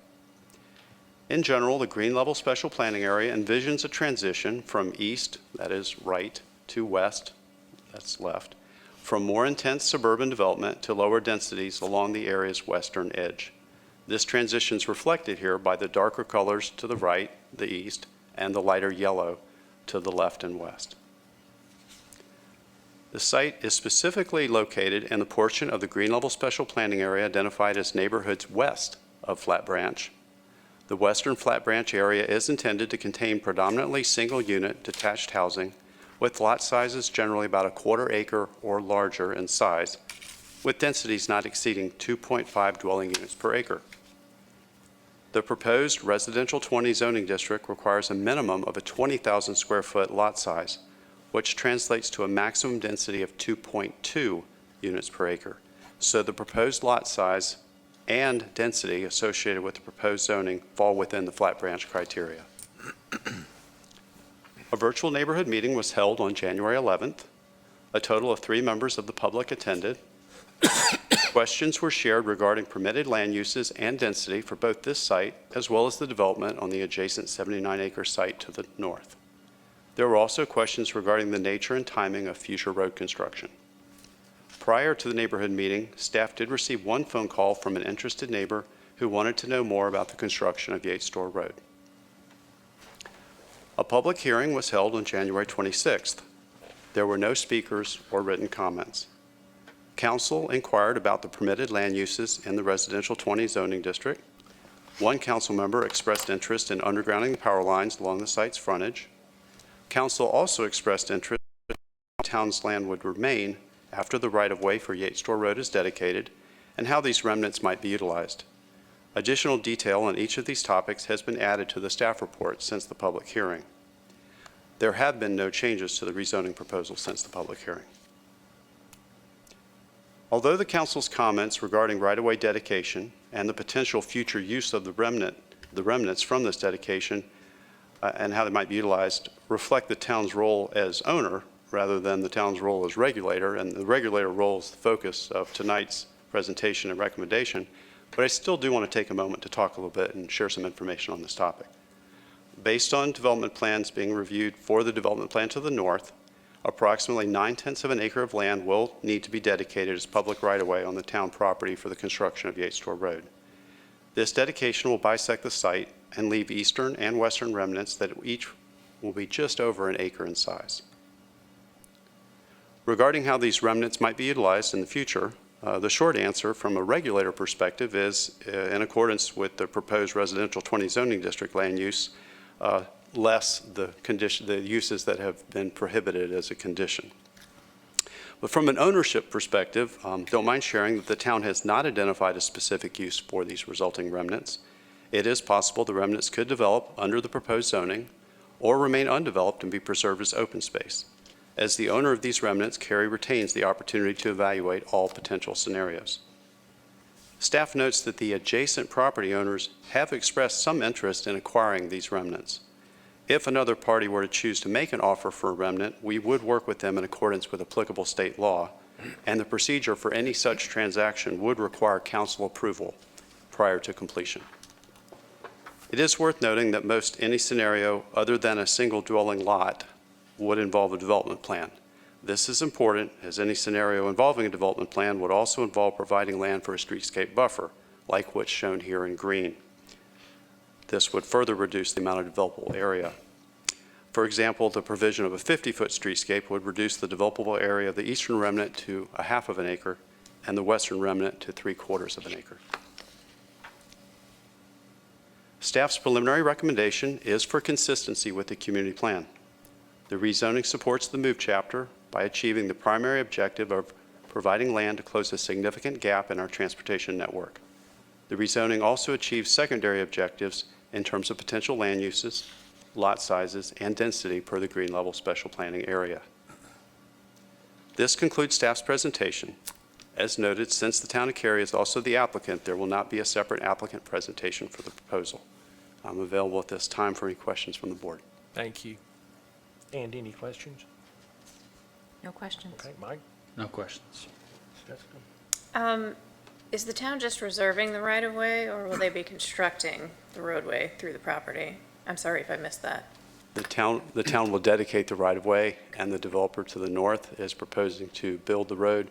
In general, the green level special planning area envisions a transition from east, that is right, to west, that's left, from more intense suburban development to lower densities along the area's western edge. This transition is reflected here by the darker colors to the right, the east, and the lighter yellow to the left and west. The site is specifically located in the portion of the green level special planning area identified as neighborhoods west of Flat Branch. The western Flat Branch area is intended to contain predominantly single-unit detached housing with lot sizes generally about a quarter acre or larger in size, with densities not exceeding 2.5 dwelling units per acre. The proposed residential 20 zoning district requires a minimum of a 20,000 square foot lot size, which translates to a maximum density of 2.2 units per acre. So the proposed lot size and density associated with the proposed zoning fall within the Flat Branch criteria. A virtual neighborhood meeting was held on January 11th. A total of 3 members of the public attended. Questions were shared regarding permitted land uses and density for both this site as well as the development on the adjacent 79-acre site to the north. There were also questions regarding the nature and timing of future road construction. Prior to the neighborhood meeting, staff did receive 1 phone call from an interested neighbor who wanted to know more about the construction of Yates Store Road. A public hearing was held on January 26th. There were no speakers or written comments. Council inquired about the permitted land uses in the residential 20 zoning district. 1 council member expressed interest in undergrounding the power lines along the site's frontage. Council also expressed interest in how the town's land would remain after the right-of-way for Yates Store Road is dedicated and how these remnants might be utilized. Additional detail on each of these topics has been added to the staff report since the public hearing. There have been no changes to the rezoning proposal since the public hearing. Although the council's comments regarding right-of-way dedication and the potential future use of the remnants from this dedication and how they might be utilized reflect the town's role as owner rather than the town's role as regulator, and the regulator role is the focus of tonight's presentation and recommendation, but I still do want to take a moment to talk a little bit and share some information on this topic. Based on development plans being reviewed for the development plan to the north, approximately 9/10 of an acre of land will need to be dedicated as public right-of-way on the town property for the construction of Yates Store Road. This dedication will bisect the site and leave eastern and western remnants that each will be just over an acre in size. Regarding how these remnants might be utilized in the future, the short answer from a regulator perspective is in accordance with the proposed residential 20 zoning district land use, less the uses that have been prohibited as a condition. But from an ownership perspective, don't mind sharing that the town has not identified a specific use for these resulting remnants. It is possible the remnants could develop under the proposed zoning or remain undeveloped and be preserved as open space. As the owner of these remnants, Cary retains the opportunity to evaluate all potential scenarios. Staff notes that the adjacent property owners have expressed some interest in acquiring these remnants. If another party were to choose to make an offer for a remnant, we would work with them in accordance with applicable state law, and the procedure for any such transaction would require council approval prior to completion. It is worth noting that most any scenario other than a single dwelling lot would involve a development plan. This is important as any scenario involving a development plan would also involve providing land for a streetscape buffer, like what's shown here in green. This would further reduce the amount of developable area. For example, the provision of a 50-foot streetscape would reduce the developable area of the eastern remnant to 1/2 of an acre and the western remnant to 3/4 of an acre. Staff's preliminary recommendation is for consistency with the community plan. The rezoning supports the MOVE chapter by achieving the primary objective of providing land to close a significant gap in our transportation network. The rezoning also achieves secondary objectives in terms of potential land uses, lot sizes, and density per the green level special planning area. This concludes staff's presentation. As noted, since the town of Cary is also the applicant, there will not be a separate applicant presentation for the proposal. I'm available at this time for any questions from the board. Thank you. Andy, any questions? No questions. Okay, Mike? No questions. Jessica? Is the town just reserving the right-of-way, or will they be constructing the roadway through the property? I'm sorry if I missed that. The town will dedicate the right-of-way, and the developer to the north is proposing to build the road,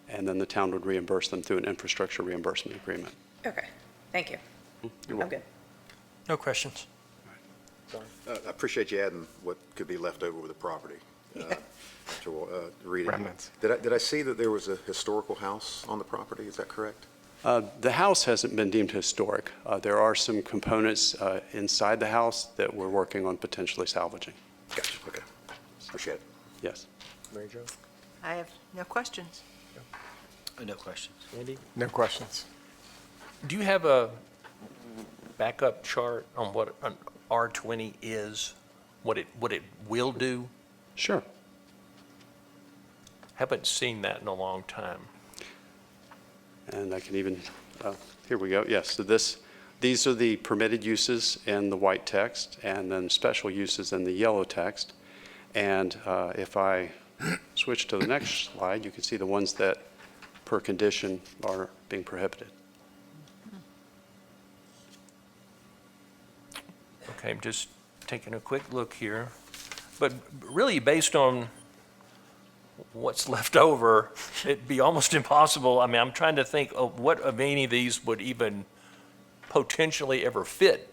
and then the town would reimburse them through an infrastructure reimbursement agreement. Okay, thank you. You're I'm welcome. good. No questions. I appreciate you adding what could be left over with the property. Reading. Remnants. Did I see that there was a historical house on the property? Is that correct? The house hasn't been deemed historic. There are some components inside the house that we're working on potentially salvaging. Gotcha, okay. Appreciate it. Yes. Mary Jo? I have no questions. No questions. Andy? No questions. Do you have a backup chart on what an R20 is, what it will do? Sure. Haven't seen that in a long time. And I can even, here we go. Yes, so these are the permitted uses in the white text, and then special uses in the yellow text. And if I switch to the next slide, you can see the ones that, per condition, are being prohibited. Okay, I'm just taking a quick look here. But really, based on what's left over, it'd be almost impossible. I mean, I'm trying to think of what of any of these would even potentially ever fit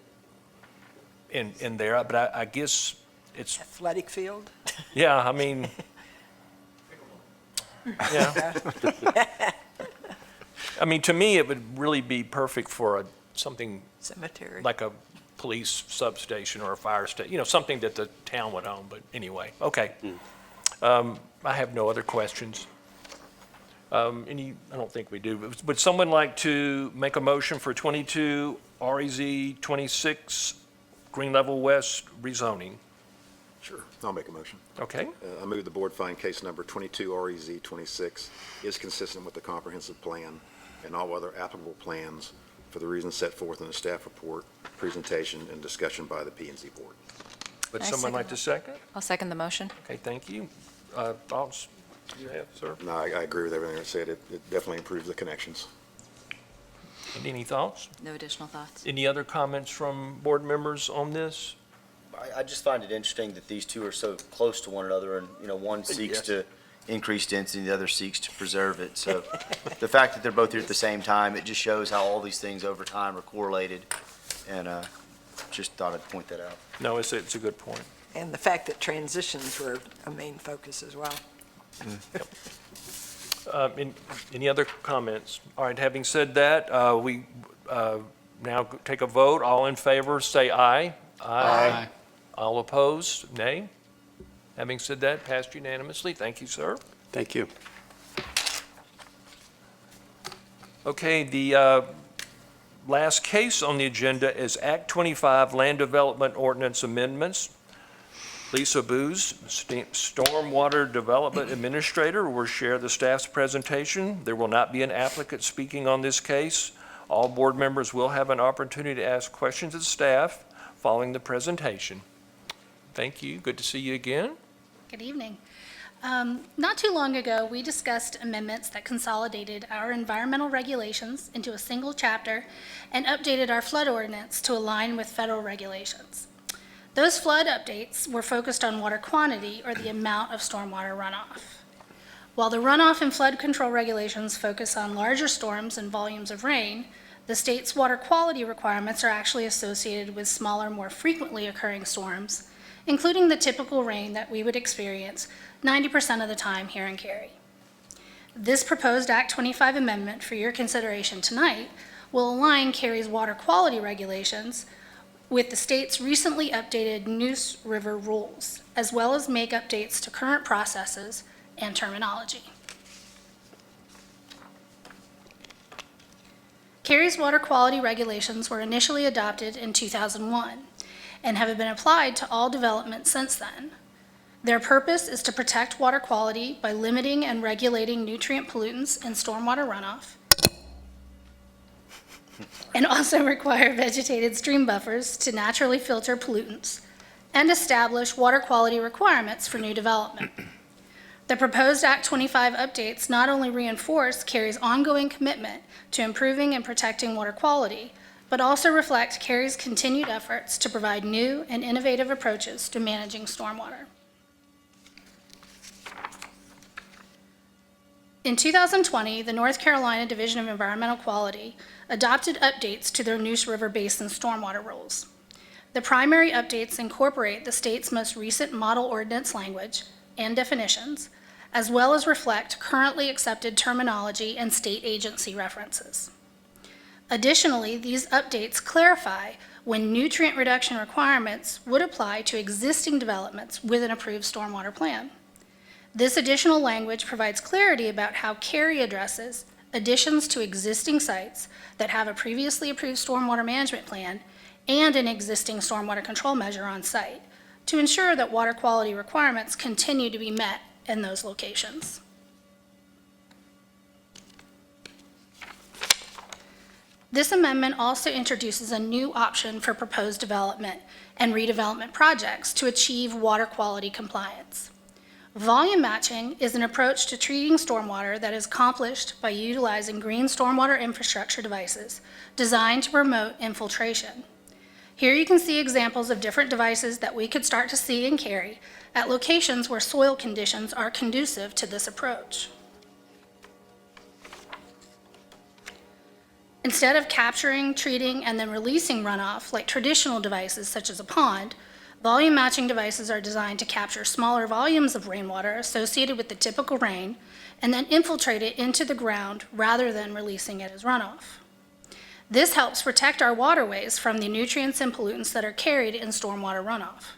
in there. But I guess it's, Athletic field? yeah, I mean, yeah. I mean, to me, it would really be perfect for something Cemetery. like a police substation or a fire station, something that the town would own, but anyway, okay. I have no other questions. I don't think we do. Would someone like to make a motion for 22 REZ 26 Green Level West rezoning? Sure. I'll make a motion. Okay, I move the board find case number 22 REZ 26 is consistent with the comprehensive plan and all other applicable plans for the reasons set forth in the staff report, presentation, and discussion by the P&Z board. would I someone second like to second? I'll second the motion. Okay, thank you. Thoughts you have, sir? No, I agree with everything I said. It definitely improves the connections. And any thoughts? No additional thoughts. Any other comments from board members on this? I just find it interesting that these two are so close to one another, and, one seeks to increase density, the other seeks to preserve it. So the fact that they're both here at the same time, it just shows how all these things over time are correlated, and just thought I'd point that out. No, it's a good point. And the fact that transitions were a main focus as well. Any other comments? All right, having said that, we now take a vote. All in favor, say aye. Aye. All opposed, nay. Having said that, passed unanimously. Thank you, sir. Thank you. Okay, the last case on the agenda is Act 25 Land Development Ordinance Amendments. Lisa Booz, Stormwater Development Administrator, will share the staff's presentation. There will not be an applicant speaking on this case. All board members will have an opportunity to ask questions of the staff following the presentation. Thank you. Good to see you again. Good evening. Not too long ago, we discussed amendments that consolidated our environmental regulations into a single chapter and updated our flood ordinance to align with federal regulations. Those flood updates were focused on water quantity, or the amount of stormwater runoff. While the runoff and flood control regulations focus on larger storms and volumes of rain, the state's water quality requirements are actually associated with smaller, more frequently occurring storms, including the typical rain that we would experience 90% of the time here in Cary. This proposed Act 25 amendment for your consideration tonight will align Cary's water quality regulations with the state's recently updated Neuse River rules, as well as make updates to current processes and terminology. Cary's water quality regulations were initially adopted in 2001 and have been applied to all development since then. Their purpose is to protect water quality by limiting and regulating nutrient pollutants and stormwater runoff, and also require vegetated stream buffers to naturally filter pollutants and establish water quality requirements for new development. The proposed Act 25 updates not only reinforce Cary's ongoing commitment to improving and protecting water quality, but also reflect Cary's continued efforts to provide new and innovative approaches to managing stormwater. In 2020, the North Carolina Division of Environmental Quality adopted updates to their Neuse River Basin stormwater rules. The primary updates incorporate the state's most recent model ordinance language and definitions, as well as reflect currently accepted terminology and state agency references. Additionally, these updates clarify when nutrient reduction requirements would apply to existing developments with an approved stormwater plan. This additional language provides clarity about how Cary addresses additions to existing sites that have a previously approved stormwater management plan and an existing stormwater control measure on site to ensure that water quality requirements continue to be met in those locations. This amendment also introduces a new option for proposed development and redevelopment projects to achieve water quality compliance. Volume matching is an approach to treating stormwater that is accomplished by utilizing green stormwater infrastructure devices designed to promote infiltration. Here you can see examples of different devices that we could start to see in Cary at locations where soil conditions are conducive to this approach. Instead of capturing, treating, and then releasing runoff like traditional devices such as a pond, volume matching devices are designed to capture smaller volumes of rainwater associated with the typical rain and then infiltrate it into the ground rather than releasing it as runoff. This helps protect our waterways from the nutrients and pollutants that are carried in stormwater runoff.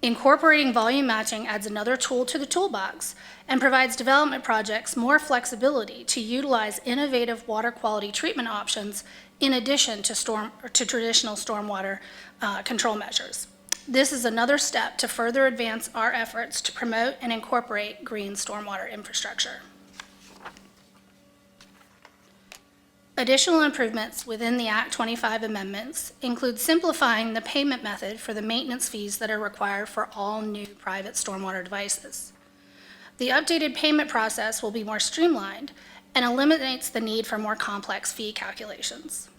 Incorporating volume matching adds another tool to the toolbox and provides development projects more flexibility to utilize innovative water quality treatment options in addition to traditional stormwater control measures. This is another step to further advance our efforts to promote and incorporate green stormwater infrastructure. Additional improvements within the Act 25 amendments include simplifying the payment method for the maintenance fees that are required for all new private stormwater devices. The updated payment process will be more streamlined and eliminates the need for more complex fee calculations.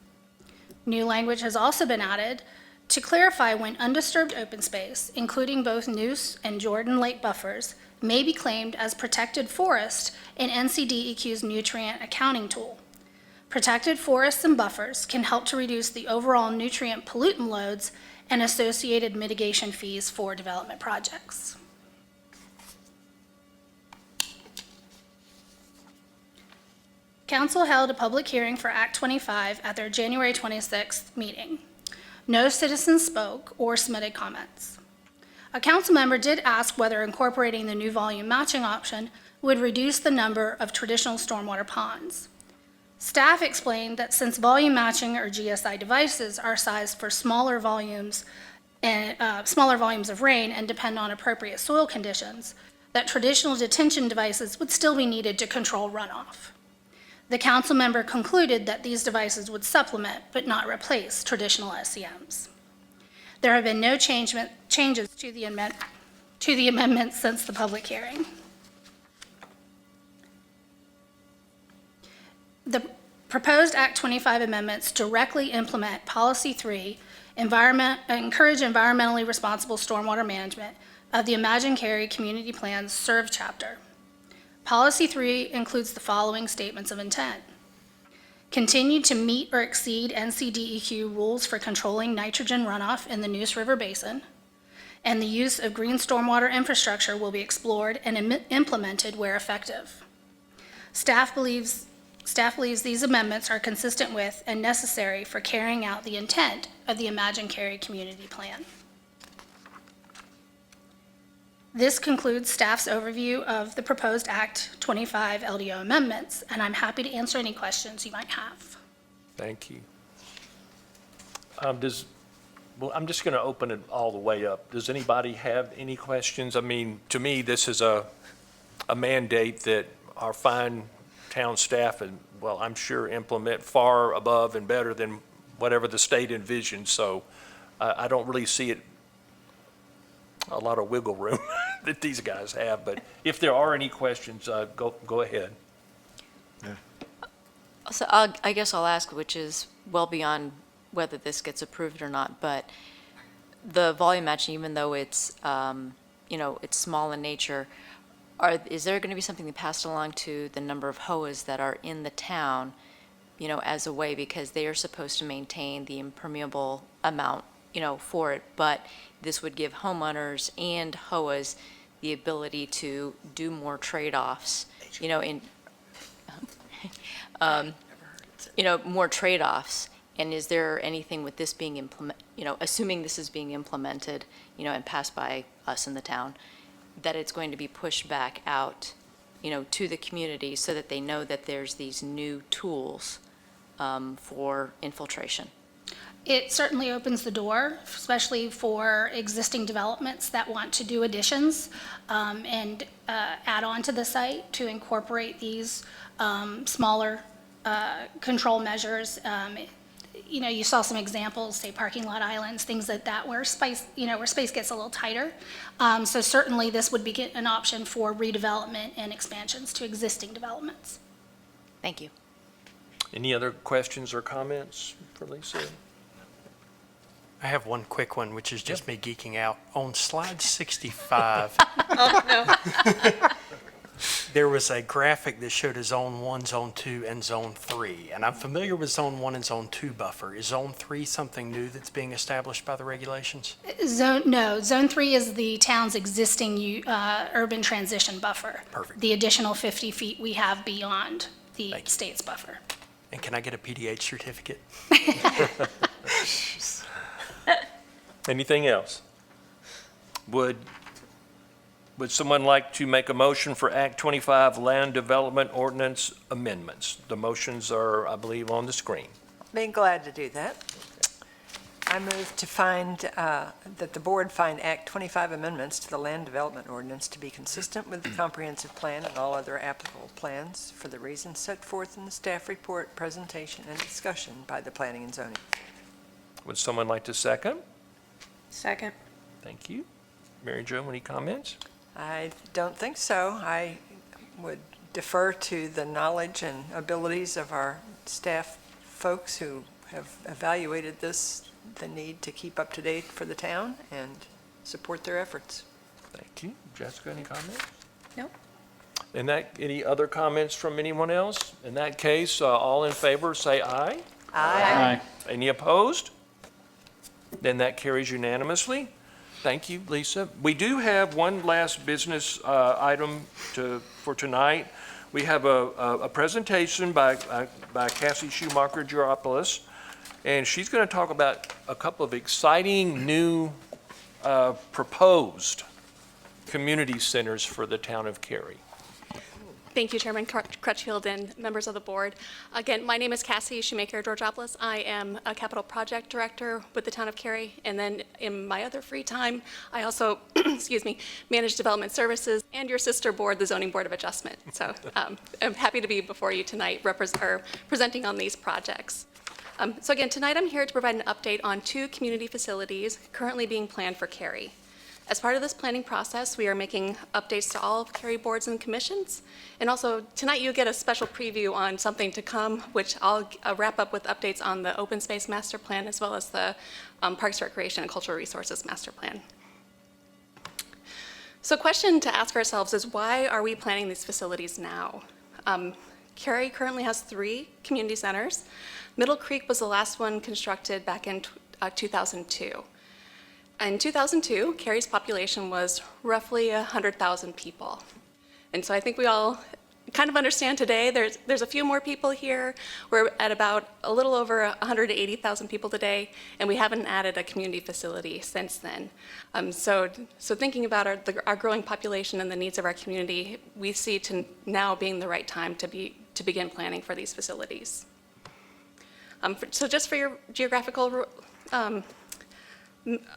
New language has also been added to clarify when undisturbed open space, including both Neuse and Jordan Lake buffers, may be claimed as protected forest in NCDEQ's nutrient accounting tool. Protected forests and buffers can help to reduce the overall nutrient pollutant loads and associated mitigation fees for development projects. Council held a public hearing for Act 25 at their January 26th meeting. No citizens spoke or submitted comments. A council member did ask whether incorporating the new volume matching option would reduce the number of traditional stormwater ponds. Staff explained that since volume matching or GSI devices are sized for smaller volumes of rain and depend on appropriate soil conditions, that traditional detention devices would still be needed to control runoff. The council member concluded that these devices would supplement but not replace traditional SCMs. There have been no changes to the amendment since the public hearing. The proposed Act 25 amendments directly implement Policy 3, encourage environmentally responsible stormwater management of the Imagine Cary Community Plan's SERVE chapter. Policy 3 includes the following statements of intent. Continue to meet or exceed NCDEQ rules for controlling nitrogen runoff in the Neuse River Basin, and the use of green stormwater infrastructure will be explored and implemented where effective. Staff believes these amendments are consistent with and necessary for carrying out the intent of the Imagine Cary Community Plan. This concludes staff's overview of the proposed Act 25 LDO amendments, and I'm happy to answer any questions you might have. Thank you. Does Well, I'm just going to open it all the way up. Does anybody have any questions? I mean, to me, this is a mandate that our fine town staff and, well, I'm sure implement far above and better than whatever the state envisions. So I don't really see it a lot of wiggle room that these guys have. But if there are any questions, go ahead. So I guess I'll ask, which is well beyond whether this gets approved or not, but the volume matching, even though it's, it's small in nature, is there going to be something passed along to the number of HOAs that are in the town, as a way, because they are supposed to maintain the impermeable amount, for it, but this would give homeowners and HOAs the ability to do more trade-offs, more trade-offs. And is there anything with this being assuming this is being implemented, and passed by us in the town, that it's going to be pushed back out, to the community so that they know that there's these new tools for infiltration? It certainly opens the door, especially for existing developments that want to do additions and add on to the site to incorporate these smaller control measures. You saw some examples, say parking lot islands, things like that, where space gets a little tighter. So certainly this would be an option for redevelopment and expansions to existing developments. Thank you. Any other questions or comments for Lisa? I have one quick one, which is just me geeking out. On slide 65, there was a graphic that showed a Zone 1, Zone 2, and Zone 3. And I'm familiar with Zone 1 and Zone 2 buffer. Is Zone 3 something new that's being established by the regulations? Zone 3 is the town's existing urban transition buffer. Perfect. The additional 50 feet we have beyond the Thank you. state's buffer. And can I get a PDH certificate? Anything else? Would someone like to make a motion for Act 25 Land Development Ordinance amendments? The motions are, I believe, on the screen. Be glad to do that. I move to find, that the board find Act 25 amendments to the Land Development Ordinance to be consistent with the comprehensive plan and all other applicable plans for the reasons set forth in the staff report, presentation, and discussion by the Planning and Zoning. Would someone like to second? Second. Thank you. Mary Jo, any comments? I don't think so. I would defer to the knowledge and abilities of our staff folks who have evaluated this, the need to keep up to date for the town, and support their efforts. Thank you. Jessica, any comments? No. Any other comments from anyone else? In that case, all in favor, say aye. Aye. Any opposed? Then that carries unanimously. Thank you, Lisa. We do have one last business item for tonight. We have a presentation by Cassie Schumacher-Geropoulos, and she's going to talk about a couple of exciting new proposed community centers for the town of Cary. Thank you, Chairman Crutchfield and members of the board. Again, my name is Cassie Shoemaker-Georgopoulos. I am a capital project director with the town of Cary, and then in my other free time, I also, manage development services and your sister board, the Zoning Board of Adjustment. So I'm happy to be before you tonight presenting on these projects. So again, tonight I'm here to provide an update on 2 community facilities currently being planned for Cary. As part of this planning process, we are making updates to all of Cary boards and commissions. And also, tonight you get a special preview on something to come, which I'll wrap up with updates on the Open Space Master Plan as well as the Parks, Recreation, and Cultural Resources Master Plan. So a question to ask ourselves is, why are we planning these facilities now? Cary currently has 3 community centers. Middle Creek was the last one constructed back in 2002. In 2002, Cary's population was roughly 100,000 people. And so I think we all kind of understand today there's a few more people here. We're at about a little over 180,000 people today, and we haven't added a community facility since then. So thinking about our growing population and the needs of our community, we see to now being the right time to begin planning for these facilities. So just for your geographical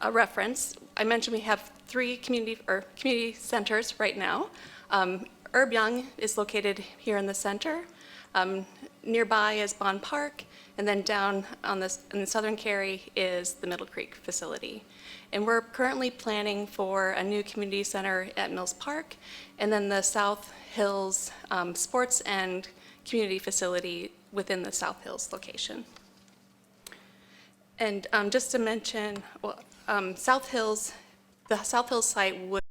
a reference, I mentioned we have 3 community centers right now. Herb Young is located here in the center. Nearby is Bond Park, and then down in Southern Cary is the Middle Creek facility. And we're currently planning for a new community center at Mills Park, and then the South Hills Sports and Community Facility within the South Hills location. And just to mention, well, the South Hills site would,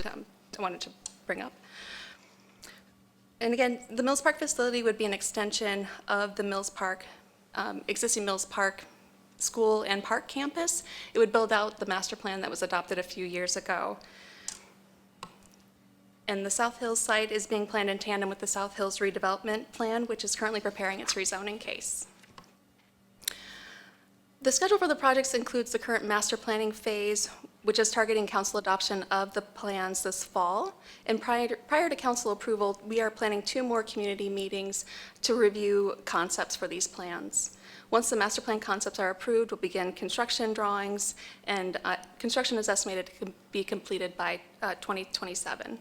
I wanted to bring up. And again, the Mills Park facility would be an extension of the Mills Park, existing Mills Park School and Park campus. It would build out the master plan that was adopted a few years ago. And the South Hills site is being planned in tandem with the South Hills redevelopment plan, which is currently preparing its rezoning case. The schedule for the projects includes the current master planning phase, which is targeting council adoption of the plans this fall. And prior to council approval, we are planning 2 more community meetings to review concepts for these plans. Once the master plan concepts are approved, we'll begin construction drawings, and construction is estimated to be completed by 2027.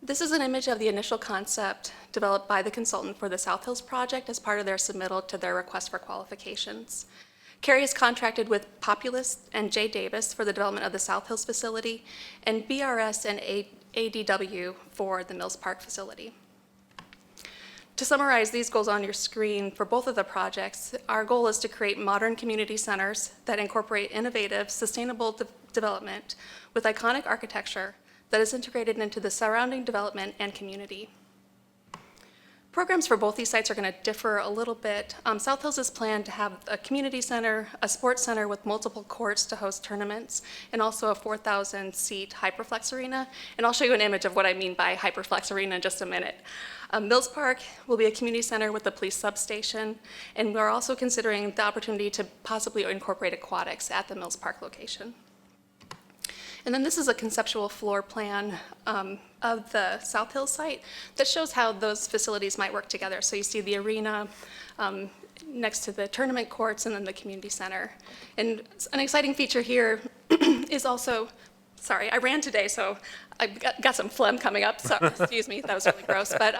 This is an image of the initial concept developed by the consultant for the South Hills project as part of their submittal to their request for qualifications. Cary is contracted with Populous and J. Davis for the development of the South Hills facility, and BRS and ADW for the Mills Park facility. To summarize these goals on your screen for both of the projects, our goal is to create modern community centers that incorporate innovative, sustainable development with iconic architecture that is integrated into the surrounding development and community. Programs for both these sites are going to differ a little bit. South Hills is planned to have a community center, a sports center with multiple courts to host tournaments, and also a 4,000-seat Hyperflex arena. And I'll show you an image of what I mean by Hyperflex arena in just a minute. Mills Park will be a community center with a police substation, and we're also considering the opportunity to possibly incorporate aquatics at the Mills Park location. And then this is a conceptual floor plan of the South Hills site that shows how those facilities might work together. So you see the arena next to the tournament courts and then the community center. And an exciting feature here is also, sorry, I ran today, so I got some phlegm coming up, so excuse me, that was really gross. But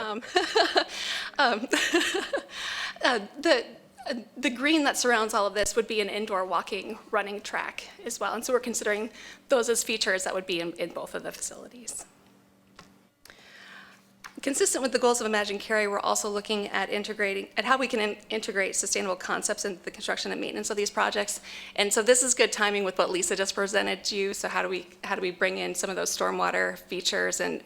the green that surrounds all of this would be an indoor walking, running track as well. And so we're considering those as features that would be in both of the facilities. Consistent with the goals of Imagine Cary, we're also looking at how we can integrate sustainable concepts into the construction and maintenance of these projects. And so this is good timing with what Lisa just presented to you. So how do we bring in some of those stormwater features and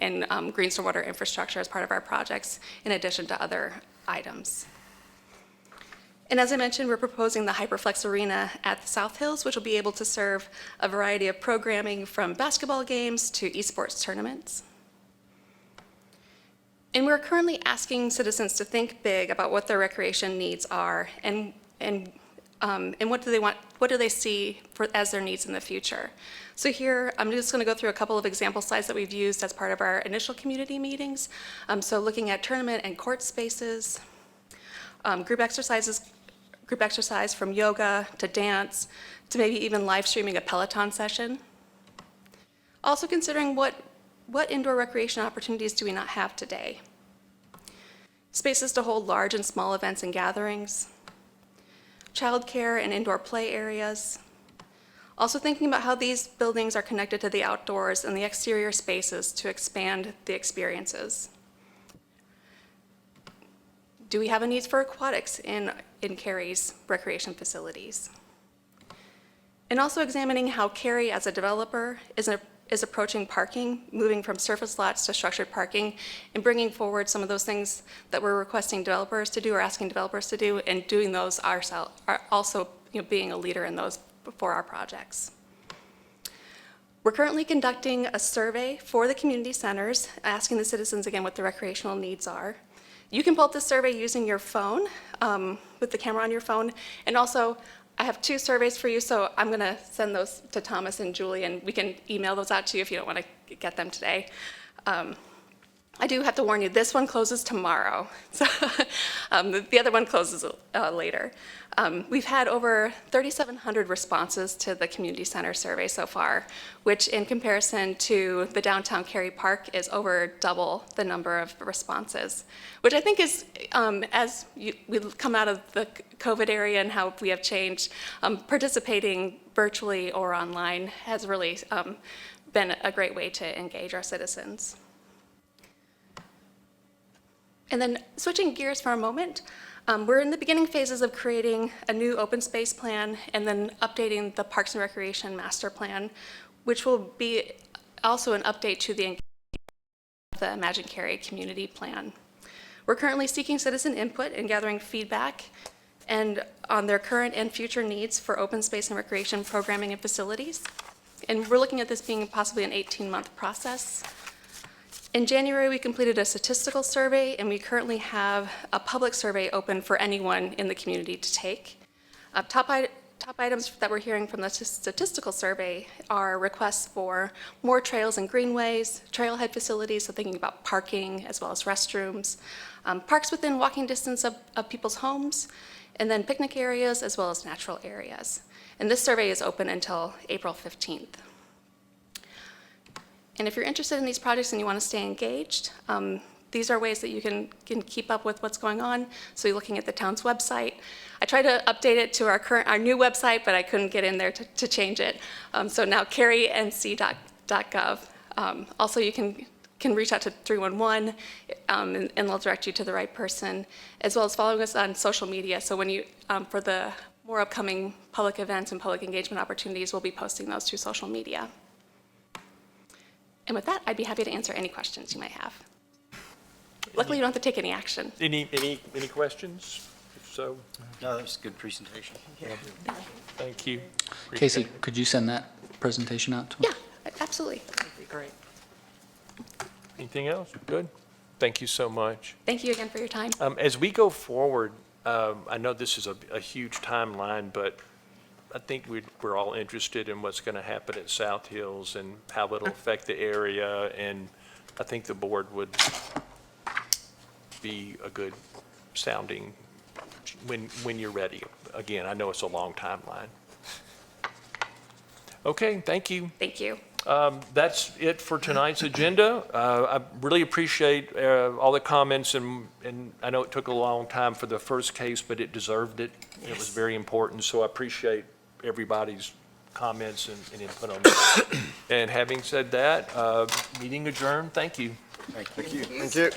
green stormwater infrastructure as part of our projects, in addition to other items? And as I mentioned, we're proposing the Hyperflex Arena at the South Hills, which will be able to serve a variety of programming from basketball games to esports tournaments. And we're currently asking citizens to think big about what their recreation needs are and what do they want, what do they see as their needs in the future. So here, I'm just going to go through a couple of example slides that we've used as part of our initial community meetings. So looking at tournament and court spaces, group exercise from yoga to dance to maybe even live streaming a Peloton session. Also considering what indoor recreation opportunities do we not have today? Spaces to hold large and small events and gatherings, childcare and indoor play areas. Also thinking about how these buildings are connected to the outdoors and the exterior spaces to expand the experiences. Do we have a need for aquatics in Cary's recreation facilities? And also examining how Cary as a developer is approaching parking, moving from surface lots to structured parking, and bringing forward some of those things that we're requesting developers to do or asking developers to do, and doing those ourselves, also being a leader in those for our projects. We're currently conducting a survey for the community centers, asking the citizens again what the recreational needs are. You can pull up this survey using your phone, with the camera on your phone, and also I have 2 surveys for you, so I'm going to send those to Thomas and Julie, and we can email those out to you if you don't want to get them today. I do have to warn you, this one closes tomorrow. So the other one closes later. We've had over 3,700 responses to the community center survey so far, which in comparison to the downtown Cary Park is over double the number of responses, which I think is, we come out of the COVID area and how we have changed, participating virtually or online has really been a great way to engage our citizens. And then switching gears for a moment, we're in the beginning phases of creating a new open space plan and then updating the Parks and Recreation Master Plan, which will be also an update to the Imagine Cary Community Plan. We're currently seeking citizen input and gathering feedback and on their current and future needs for open space and recreation programming and facilities. And we're looking at this being possibly an 18-month process. In January, we completed a statistical survey, and we currently have a public survey open for anyone in the community to take. Top items that we're hearing from the statistical survey are requests for more trails and greenways, trailhead facilities, so thinking about parking as well as restrooms, parks within walking distance of people's homes, and then picnic areas as well as natural areas. And this survey is open until April 15th. And if you're interested in these projects and you want to stay engaged, these are ways that you can keep up with what's going on. So you're looking at the town's website. I tried to update it to our new website, but I couldn't get in there to change it. So now carync.gov. Also, you can reach out to 311, and they'll direct you to the right person, as well as following us on social media. So when you, for the more upcoming public events and public engagement opportunities, we'll be posting those to social media. And with that, I'd be happy to answer any questions you might have. Luckily, you don't have to take any action. Any questions? If so, No, that was a good presentation. thank you. Casey, Appreciate it. could you send that presentation out to us? Yeah, absolutely. That'd be great. Anything else? Good. Thank you so much. Thank you again for your time. As we go forward, I know this is a huge timeline, but I think we're all interested in what's going to happen at South Hills and how it'll affect the area, and I think the board would be a good sounding when you're ready. Again, I know it's a long timeline. Okay, thank you. Thank you. That's it for tonight's agenda. I really appreciate all the comments, and I know it took a long time for the first case, but it deserved it. Yes. It was very important, so I appreciate everybody's comments and input on that. And having said that, meeting adjourned. Thank you. Thank you. Thank you.